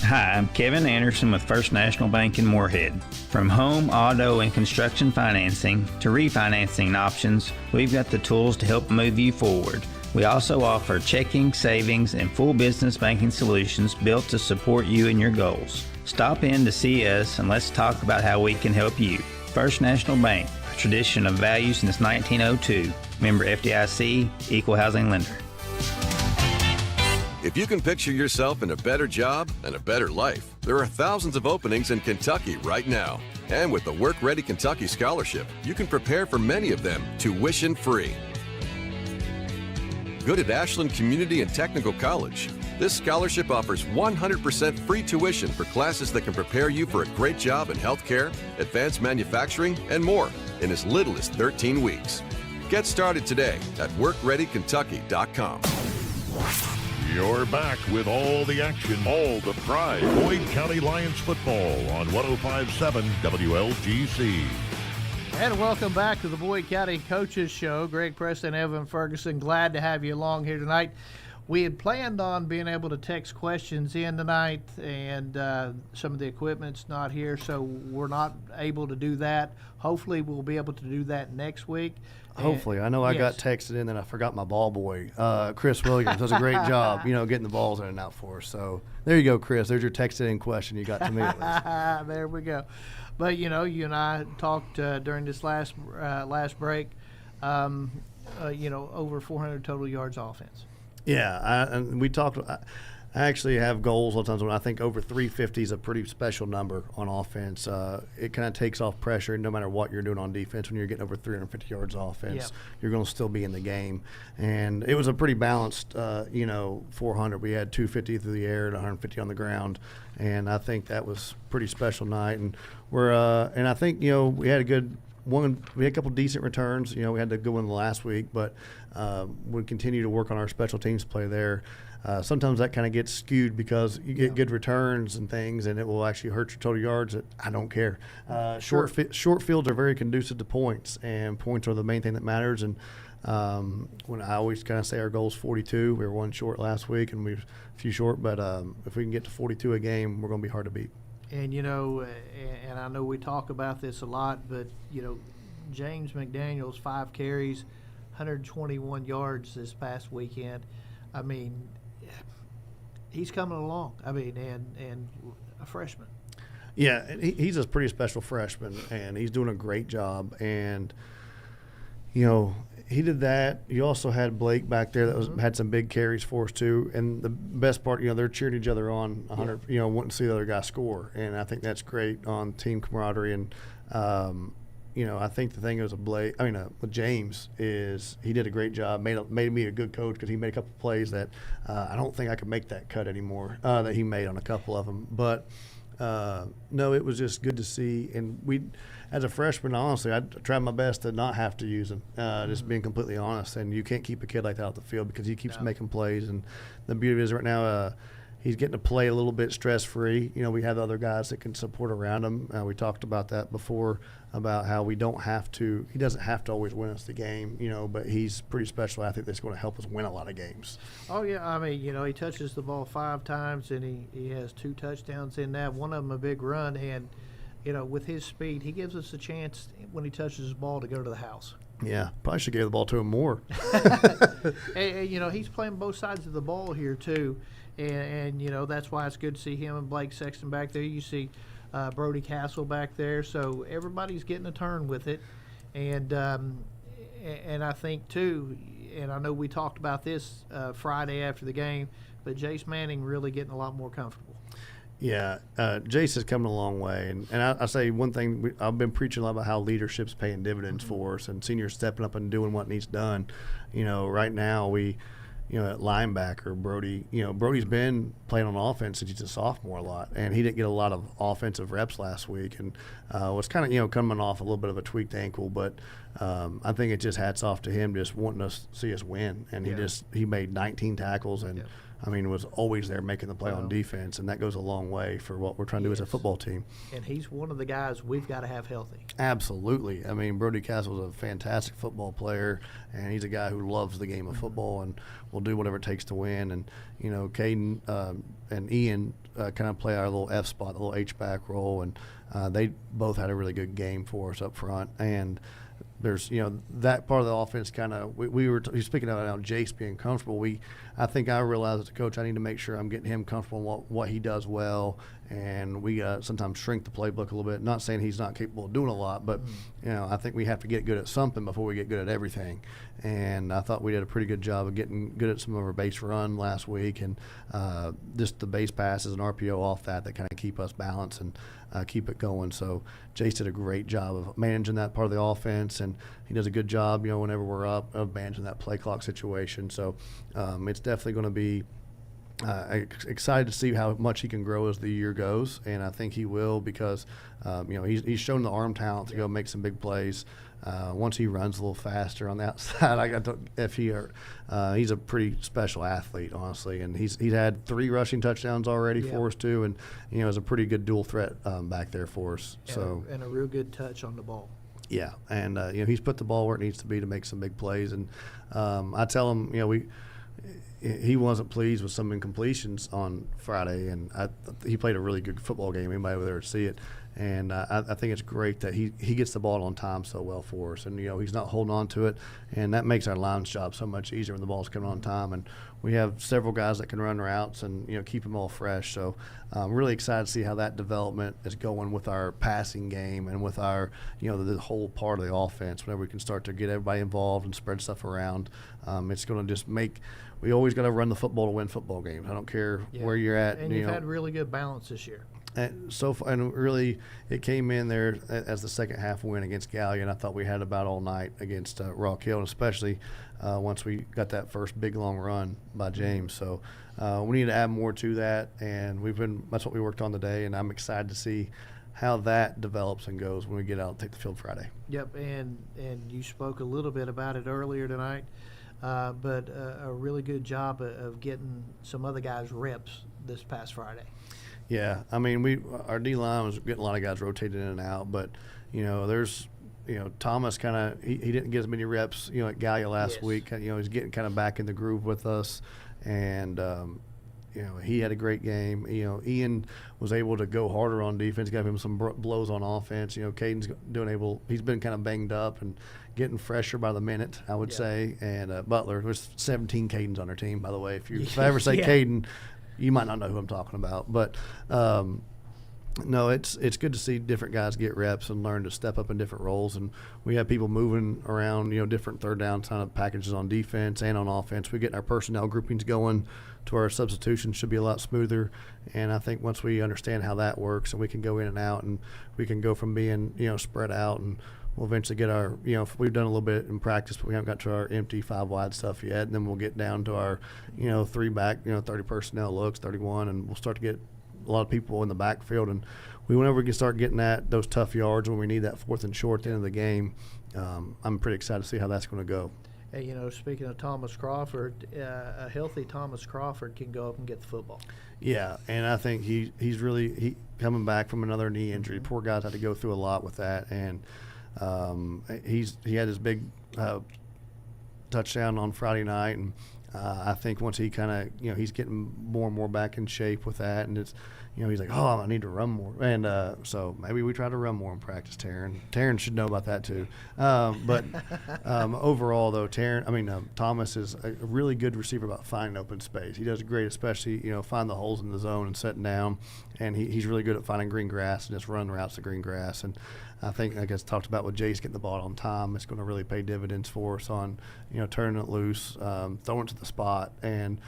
Hi, I'm Kevin Anderson with First National Bank in Moorhead. From home, auto, and construction financing to refinancing options, we've got the tools to help move you forward. We also offer checking, savings, and full business banking solutions built to support you and your goals. Stop in to see us and let's talk about how we can help you. First National Bank, a tradition of value since 1902. Member FDIC, Equal Housing Lender. If you can picture yourself in a better job and a better life, there are thousands of openings in Kentucky right now. And with the Work Ready Kentucky Scholarship, you can prepare for many of them tuition-free. Good at Ashland Community and Technical College. This scholarship offers 100% free tuition for classes that can prepare you for a great job in healthcare, advanced manufacturing, and more in as little as 13 weeks. Get started today at workreadykentucky.com. You're back with all the action, all the pride. Boyd County Lions football on 105.7 WLGC. And welcome back to the Boyd County Coaches Show. Greg Preston, Evan Ferguson, glad to have you along here tonight. We had planned on being able to text questions in tonight, and some of the equipment's not here, so we're not able to do that. Hopefully we'll be able to do that next week. Hopefully. I know I got texted in that I forgot my ball boy, Chris Williams. Does a great job, getting the balls in and out for us. So there you go, Chris. There's your texted in question you got to me at least. There we go. But, you and I talked during this last break, over 400 total yards offense. Yeah, and we talked. I actually have goals a lot of times when I think over 350 is a pretty special number on offense. It kind of takes off pressure no matter what you're doing on defense. When you're getting over 350 yards offense, you're going to still be in the game. And it was a pretty balanced, 400. We had 250 through the air and 150 on the ground, and I think that was a pretty special night. And and I think we had a good one. We had a couple decent returns. We had the good one last week, but we continue to work on our special teams play there. Sometimes that kind of gets skewed because you get good returns and things, and it will actually hurt your total yards. I don't care. Short fields are very conducive to points, and points are the main thing that matters. And when I always kind of say our goal is 42. We were one short last week, and we were a few short. But if we can get to 42 a game, we're going to be hard to beat. And, and I know we talk about this a lot, but, James McDaniels, 5 carries, 121 yards this past weekend. I mean, he's coming along. I mean, and a freshman. Yeah, he's a pretty special freshman, and he's doing a great job. And, he did that. You also had Blake back there that had some big carries for us too. And the best part, they're cheering each other on 100. Wanting to see the other guy score, and I think that's great on team camaraderie. And I think the thing is with James is he did a great job. Made me a good coach because he made a couple plays that I don't think I could make that cut anymore that he made on a couple of them. But No, it was just good to see. And as a freshman, honestly, I tried my best to not have to use him, just being completely honest. And you can't keep a kid like that off the field because he keeps making plays. And the beauty is right now, he's getting to play a little bit stress-free. We have other guys that can support around him. We talked about that before, about how he doesn't have to always win us the game, but he's a pretty special athlete that's going to help us win a lot of games. Oh, yeah. I mean, he touches the ball 5 times, and he has 2 touchdowns in that, one of them a big run. And, with his speed, he gives us a chance when he touches the ball to go to the house. Yeah, probably should give the ball to him more. And he's playing both sides of the ball here, too. And that's why it's good to see him and Blake Sexton back there. You see Brody Castle back there. So everybody's getting a turn with it. And I think, too, and I know we talked about this Friday after the game, but Jace Manning really getting a lot more comfortable. Yeah, Jace has come a long way. And I say one thing, I've been preaching a lot about how leadership's paying dividends for us and seniors stepping up and doing what needs done. Right now at linebacker, Brody's been playing on offense since he's a sophomore a lot, and he didn't get a lot of offensive reps last week, and was kind of coming off a little bit of a tweaked ankle, but I think it just hats off to him just wanting to see us win, and he made 19 tackles and was always there making the play on defense, and that goes a long way for what we're trying to do as a football team. And he's one of the guys we've got to have healthy. Absolutely. Brody Castle's a fantastic football player, and he's a guy who loves the game of football and will do whatever it takes to win. And, Caden and Ian kind of play our little F spot, the little H-back role, and they both had a really good game for us up front. And there's that part of the offense kind of we were speaking about Jace being comfortable. I think I realized as a coach I need to make sure I'm getting him comfortable in what he does well, and we sometimes shrink the playbook a little bit. Not saying he's not capable of doing a lot, but I think we have to get good at something before we get good at everything. And I thought we did a pretty good job of getting good at some of our base run last week, and just the base passes and RPO off that kind of keep us balanced and keep it going. So Jace did a great job of managing that part of the offense, and he does a good job, whenever we're up, of managing that play clock situation. So it's definitely going to be excited to see how much he can grow as the year goes, and I think he will because he's shown the arm talent to go make some big plays. Once he runs a little faster on the outside, he's a pretty special athlete, honestly, and he's had 3 rushing touchdowns already for us too, and is a pretty good dual threat back there for us. And a real good touch on the ball. Yeah, and he's put the ball where it needs to be to make some big plays, and I tell him he wasn't pleased with some incompletions on Friday, and he played a really good football game. Anybody over there to see it, and I think it's great that he gets the ball on time so well for us, and he's not holding on to it, and that makes our line's job so much easier when the ball's coming on time. And we have several guys that can run routes and keep them all fresh. So I'm really excited to see how that development is going with our passing game and with our the whole part of the offense. Whenever we can start to get everybody involved and spread stuff around, it's going to just make. We always got to run the football to win football games. I don't care where you're at. And you've had really good balance this year. And so far, and really, it came in there as the second half win against Gallia. I thought we had about all night against Rock Hill, and especially once we got that first big long run by James. So we need to add more to that, and that's what we worked on today. And I'm excited to see how that develops and goes when we get out and take the field Friday. Yep, and you spoke a little bit about it earlier tonight. But a really good job of getting some other guys reps this past Friday. Yeah, our D-line was getting a lot of guys rotated in and out, but, there's, Thomas he didn't get as many reps, at Gallia last week. He's getting kind of back in the groove with us, and, he had a great game. Ian was able to go harder on defense, got him some blows on offense. Caden's he's been kind of banged up and getting fresher by the minute, I would say. And Butler, there's 17 Cadens on our team, by the way. If I ever say Caden, you might not know who I'm talking about. But no, it's good to see different guys get reps and learn to step up in different roles. And we have people moving around, different third down kind of packages on defense and on offense. We're getting our personnel groupings going to our substitution should be a lot smoother. And I think once we understand how that works and we can go in and out and we can go from being, spread out, and we'll eventually get our, we've done a little bit in practice, but we haven't got to our empty 5-wide stuff yet. And then we'll get down to our, 3-back, 30 personnel looks, 31, and we'll start to get a lot of people in the backfield. And whenever we can start getting those tough yards when we need that 4th and short at the end of the game, I'm pretty excited to see how that's going to go. Hey, speaking of Thomas Crawford, a healthy Thomas Crawford can go up and get the football. Yeah, and I think he's really coming back from another knee injury. Poor guy's had to go through a lot with that, and he had his big touchdown on Friday night, and I think once he kind of he's getting more and more back in shape with that, and it's he's like, oh, I need to run more, and so maybe we try to run more in practice. Taryn should know about that too, but overall though, Thomas is a really good receiver about finding open space. He does great, especially find the holes in the zone and setting down, and he's really good at finding green grass and just running routes to green grass. And I think, like I talked about with Jace getting the ball on time, it's going to really pay dividends for us on turning it loose, throwing it to the spot. And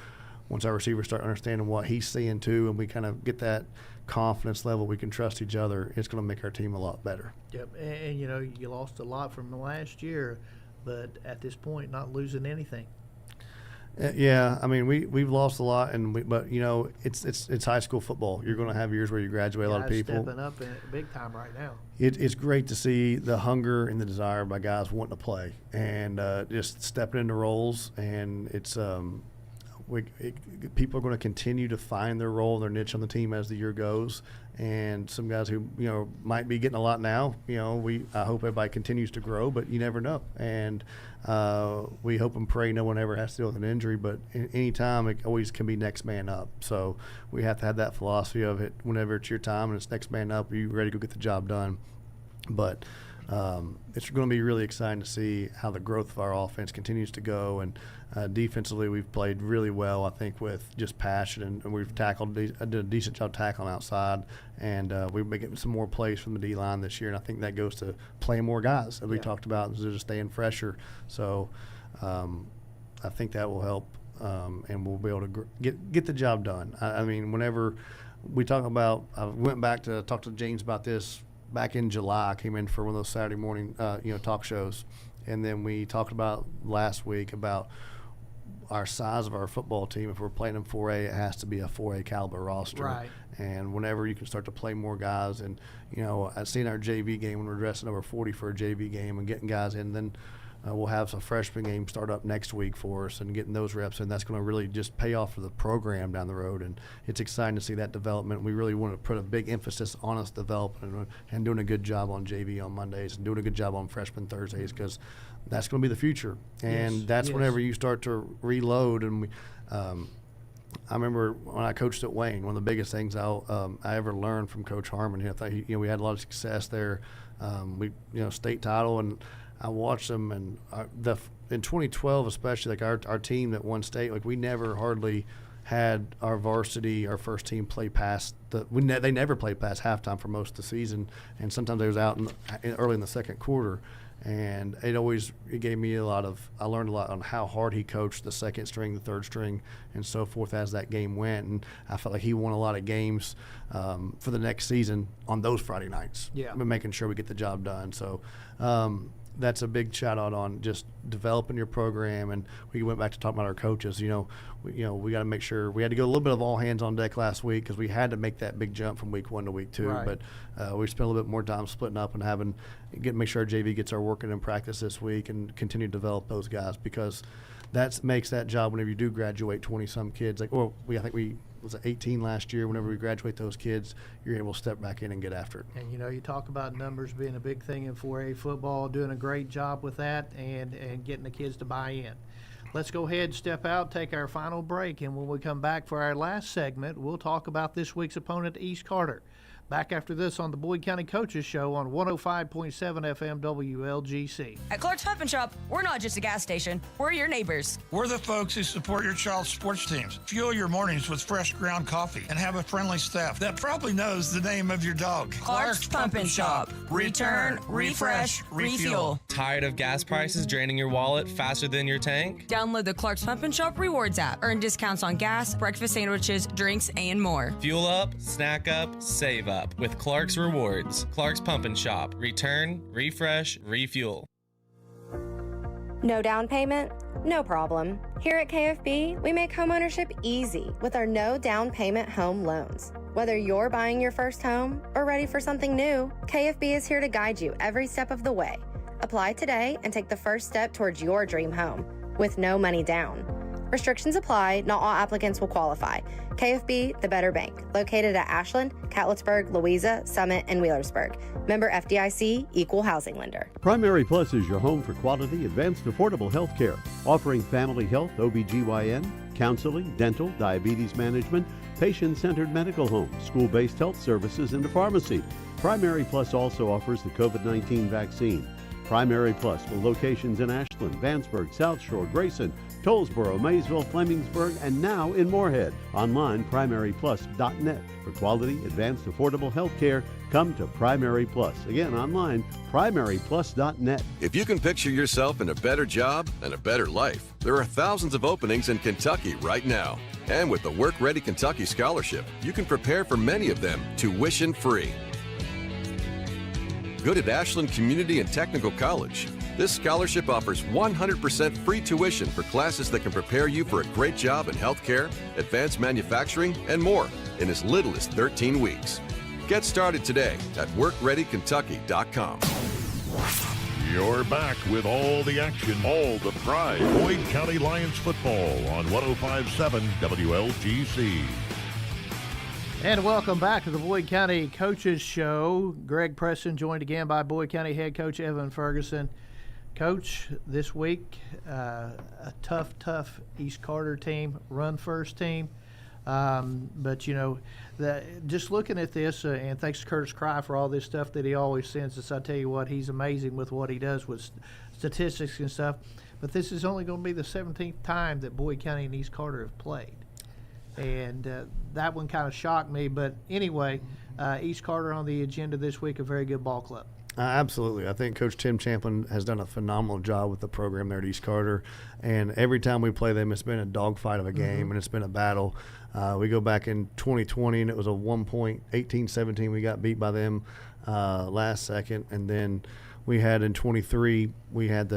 once our receivers start understanding what he's seeing too, and we kind of get that confidence level, we can trust each other, it's going to make our team a lot better. Yep, and you lost a lot from the last year, but at this point, not losing anything. Yeah, we've lost a lot, but it's high school football. You're going to have years where you graduate a lot of people. Stepping up big time right now. It's great to see the hunger and the desire by guys wanting to play and just stepping into roles, and it's people are going to continue to find their role, their niche on the team as the year goes. And some guys who might be getting a lot now, I hope everybody continues to grow, but you never know. And we hope and pray no one ever has to deal with an injury, but any time it always can be next man up. So we have to have that philosophy of it. Whenever it's your time and it's next man up, are you ready to go get the job done? But it's going to be really exciting to see how the growth of our offense continues to go. And defensively, we've played really well, I think, with just passion, and we've did a decent job tackling outside, and we've been getting some more plays from the D-line this year, and I think that goes to playing more guys, as we talked about, instead of just staying fresher. So I think that will help, and we'll be able to get the job done. Whenever we talk about – I went back to talk to James about this back in July. I came in for one of those Saturday morning talk shows, and then we talked about last week about – our size of our football team. If we're playing in 4A, it has to be a 4A caliber roster. Right. And whenever you can start to play more guys, and I've seen our JV game when we're dressing over 40 for a JV game and getting guys in, then we'll have some freshman game start up next week for us and getting those reps in. That's going to really just pay off for the program down the road, and it's exciting to see that development. We really want to put a big emphasis on us developing and doing a good job on JV on Mondays and doing a good job on freshman Thursdays, because that's going to be the future. And that's whenever you start to reload. And I remember when I coached at Wayne, one of the biggest things I ever learned from Coach Harmon. I thought we had a lot of success there. State title, and I watched them. And in 2012, especially, like our team that won state, like we never hardly had our varsity, our first team play past they never played past halftime for most of the season, and sometimes they was out early in the second quarter. And it gave me I learned a lot on how hard he coached the second string, the third string, and so forth as that game went. And I felt like he won a lot of games for the next season on those Friday nights. Yeah. Making sure we get the job done. So that's a big shout out on just developing your program. And we went back to talking about our coaches. We got to make sure we had to go a little bit of all hands on deck last week, because we had to make that big jump from week 1 to week 2. Right. But we spent a little bit more time splitting up and make sure our JV gets our working in practice this week and continue to develop those guys, because that makes that job whenever you do graduate 20-some kids. I think we was 18 last year. Whenever we graduate those kids, you're able to step back in and get after it. And you talk about numbers being a big thing in 4A football, doing a great job with that, and getting the kids to buy in. Let's go ahead, step out, take our final break, and when we come back for our last segment, we'll talk about this week's opponent, East Carter. Back after this on the Boyd County Coaches Show on 105.7 FM WLGC. At Clark's Pump and Shop, we're not just a gas station, we're your neighbors. We're the folks who support your child's sports teams. Fuel your mornings with fresh ground coffee and have a friendly staff that probably knows the name of your dog. Clark's Pump and Shop. Return, refresh, refuel. Tired of gas prices draining your wallet faster than your tank? Download the Clark's Pump and Shop Rewards app. Earn discounts on gas, breakfast sandwiches, drinks, and more. Fuel up, snack up, save up with Clark's Rewards. Clark's Pump and Shop. Return, refresh, refuel. No down payment? No problem. Here at KFB, we make homeownership easy with our no down payment home loans. Whether you're buying your first home or ready for something new, KFB is here to guide you every step of the way. Apply today and take the first step towards your dream home with no money down. Restrictions apply. Not all applicants will qualify. KFB, the better bank, located at Ashland, Catlettsburg, Louisa, Summit, and Wheelersburg. Member FDIC, equal housing lender. Primary Plus is your home for quality, advanced, affordable health care, offering family health, OBGYN, counseling, dental, diabetes management, patient-centered medical home, school-based health services, and a pharmacy. Primary Plus also offers the COVID-19 vaccine. Primary Plus with locations in Ashland, Vanceburg, South Shore, Grayson, Tollsboro, Maysville, Flemingsburg, and now in Moorhead. Online, primaryplus.net. For quality, advanced, affordable health care, come to Primary Plus. Again, online, primaryplus.net. If you can picture yourself in a better job and a better life, there are thousands of openings in Kentucky right now. And with the Work Ready Kentucky Scholarship, you can prepare for many of them tuition-free. Good at Ashland Community and Technical College. This scholarship offers 100% free tuition for classes that can prepare you for a great job in healthcare, advanced manufacturing, and more in as little as 13 weeks. Get started today at WorkReadyKentucky.com. You're back with all the action, all the pride. Boyd County Lions football on 105.7 WLGC. And welcome back to the Boyd County Coaches Show. Greg Preston joined again by Boyd County head coach Evan Ferguson. Coach, this week, a tough East Carter team, run-first team. But, you know, just looking at this, and thanks to Curtis Cry for all this stuff that he always sends us. I tell you what, he's amazing with what he does with statistics and stuff. But this is only going to be the 17th time that Boyd County and East Carter have played. And that one kind of shocked me. But anyway, East Carter on the agenda this week, a very good ball club. Absolutely. I think Coach Tim Champlin has done a phenomenal job with the program there at East Carter. And every time we play them, it's been a dogfight of a game, and it's been a battle. We go back in 2020, and it was a 1-point, 18-17. We got beat by them last second. And then we had in 23, we had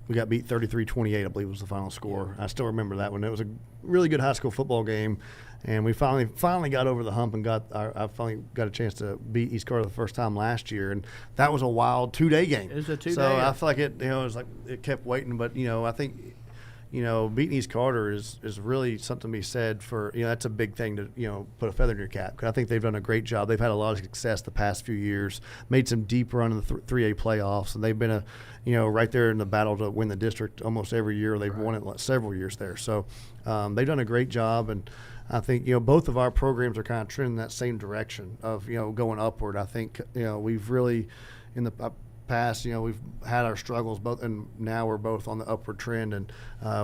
we got beat 33-28, I believe was the final score. I still remember that one. It was a really good high school football game, and we finally got over the hump and I finally got a chance to beat East Carter the first time last year, and that was a wild 2-day game. It was a 2-day. So I feel like it was like it kept waiting, but I think beating East Carter is really something to be said for. That's a big thing to put a feather in your cap, because I think they've done a great job. They've had a lot of success the past few years, made some deep run in the 3A playoffs, and they've been right there in the battle to win the district almost every year. They've won it several years there, so they've done a great job. And I think both of our programs are kind of trending that same direction of going upward. I think we've really in the past, we've had our struggles both, and now we're both on the upward trend and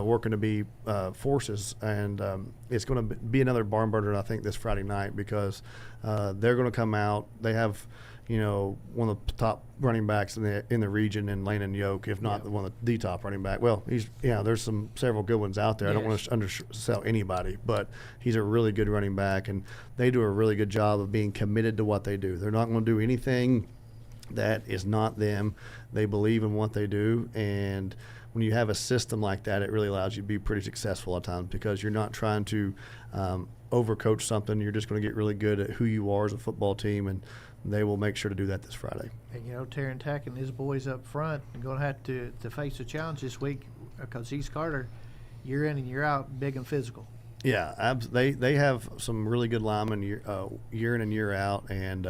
working to be forces. And it's going to be another barn burner, I think, this Friday night, because they're going to come out. They have, one of the top running backs in the region in Landon Yoke, if not one of the top running back. Well, there's several good ones out there. Yes. I don't want to undersell anybody, but he's a really good running back, and they do a really good job of being committed to what they do. They're not going to do anything that is not them. They believe in what they do, and when you have a system like that, it really allows you to be pretty successful at times, because you're not trying to overcoach something. You're just going to get really good at who you are as a football team, and they will make sure to do that this Friday. And Taryn Tack and his boys up front are going to have to face a challenge this week, because East Carter, year in and year out, big and physical. Yeah, they have some really good linemen year in and year out, and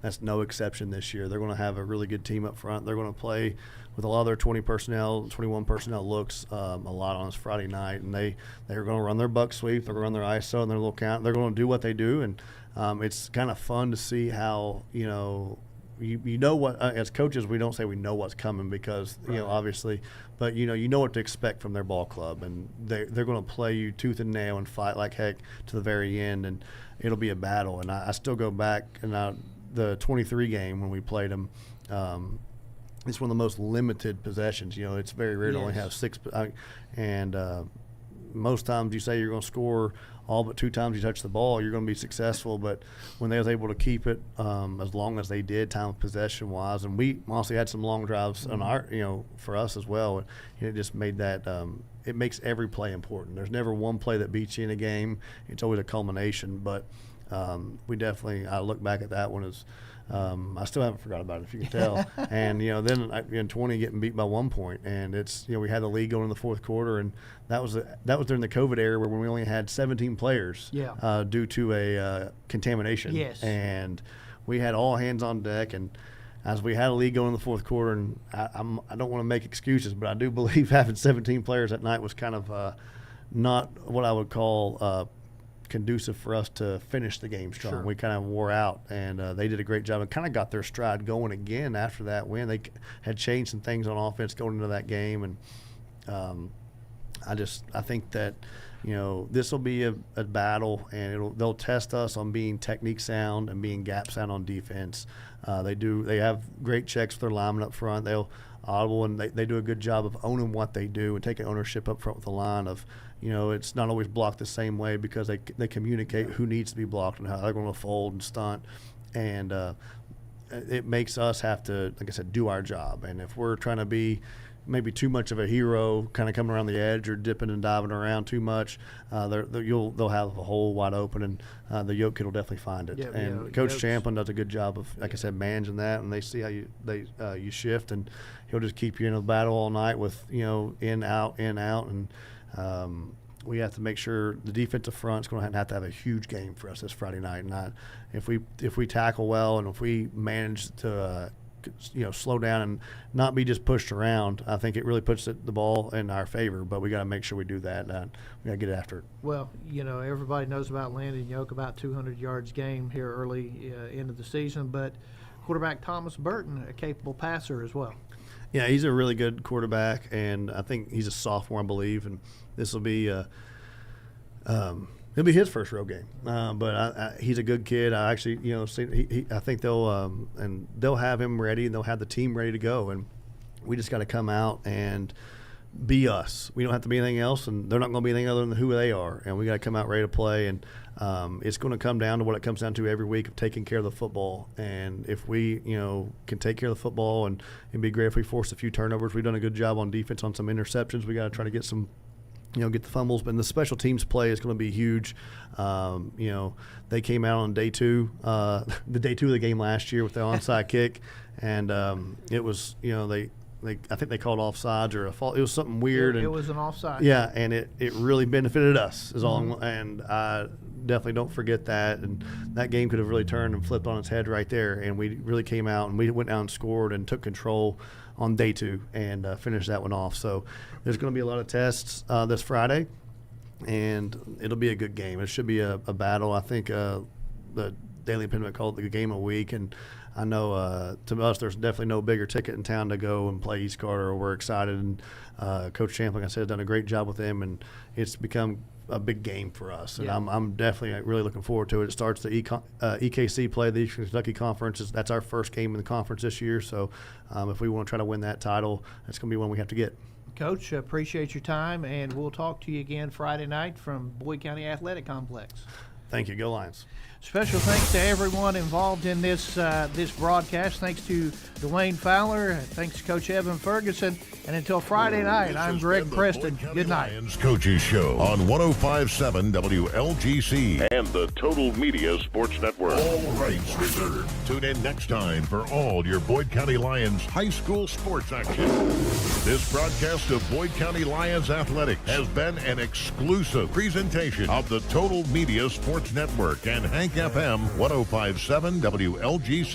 that's no exception this year. They're going to have a really good team up front. They're going to play with a lot of their 21 personnel looks a lot on this Friday night, and they're going to run their buck sweep. They're going to run their ISO and their little count. They're going to do what they do, and it's kind of fun to see how what as coaches, we don't say we know what's coming, because obviously, but you know what to expect from their ball club, and they're going to play you tooth and nail and fight like heck to the very end, and it'll be a battle. And I still go back and the 23 game when we played them. It's one of the most limited possessions. It's very rare to only have 6, and most times you say you're going to score all but 2 times you touch the ball, you're going to be successful. But when they was able to keep it as long as they did, time of possession wise, and we honestly had some long drives on our, for us as well. It just made that. It makes every play important. There's never one play that beats you in a game. It's always a culmination. But we definitely, I look back at that one as. I still haven't forgot about it, if you can tell. And then in 20 getting beat by 1 point, and it's we had the lead going in the fourth quarter, and that was during the COVID era when we only had 17 players due to a contamination. Yes. And we had all hands on deck, and as we had a lead going in the fourth quarter, and I don't want to make excuses, but I do believe having 17 players that night was kind of not what I would call conducive for us to finish the game strong. Sure. We kind of wore out, and they did a great job and kind of got their stride going again after that win. They had changed some things on offense going into that game, and I think that this will be a battle, and they'll test us on being technique sound and being gap sound on defense. They have great checks with their linemen up front. They'll audible, and they do a good job of owning what they do and taking ownership up front with the line of it's not always blocked the same way because they communicate who needs to be blocked and how they're going to fold and stunt, and it makes us have to, like I said, do our job. And if we're trying to be maybe too much of a hero, kind of coming around the edge or dipping and diving around too much, they'll have a hole wide open, and the Yoke kid will definitely find it. Coach Champlin does a good job of, like I said, managing that, and they see how you shift, and he'll just keep you in a battle all night with in out, and we have to make sure the defensive front's going to have a huge game for us this Friday night. And if we tackle well and if we manage to slow down and not be just pushed around, I think it really puts the ball in our favor. But we got to make sure we do that. We got to get after it. Well, everybody knows about Landon Yoke, about 200 yards game here early into the season, but quarterback Thomas Burton, a capable passer as well. Yeah, he's a really good quarterback, and I think he's a sophomore, I believe, and this will be it'll be his first road game. But he's a good kid. I actually, I think they'll have him ready, and they'll have the team ready to go, and we just got to come out and be us. We don't have to be anything else, and they're not going to be anything other than who they are, and we got to come out ready to play. And it's going to come down to what it comes down to every week of taking care of the football. And if we, can take care of the football, and it'd be great if we force a few turnovers. We've done a good job on defense on some interceptions. We got to try to get some, get the fumbles. But the special teams play is going to be huge. They came out on day 2, the day 2 of the game last year with the onside kick, and it was, I think they called offsides or a fault. It was something weird. It was an offside. Yeah, and it really benefited us. Is all. And I definitely don't forget that. And that game could have really turned and flipped on its head right there. And we really came out and we went down and scored and took control on day 2 and finished that one off. So there's going to be a lot of tests this Friday, and it'll be a good game. It should be a battle. I think the Daily Independent called it the game of the week, and I know to us there's definitely no bigger ticket in town to go and play East Carter. We're excited, and Coach Champlin, like I said, has done a great job with them, and it's become a big game for us. And I'm definitely really looking forward to it. It starts the EKC play, the Eastern Kentucky Conference. That's our first game in the conference this year, so if we want to try to win that title, that's going to be one we have to get. Coach, appreciate your time, and we'll talk to you again Friday night from Boyd County Athletic Complex. Thank you. Go Lions. Special thanks to everyone involved in this broadcast. Thanks to Dwayne Fowler. Thanks to Coach Evan Ferguson. And until Friday night, I'm Greg Preston. Good night. Lions Coaches Show on 105.7 WLGC and the Total Media Sports Network. All rights reserved. Tune in next time for all your Boyd County Lions high school sports action. This broadcast of Boyd County Lions Athletics has been an exclusive presentation of the Total Media Sports Network and Hank FM 105.7 WLGC.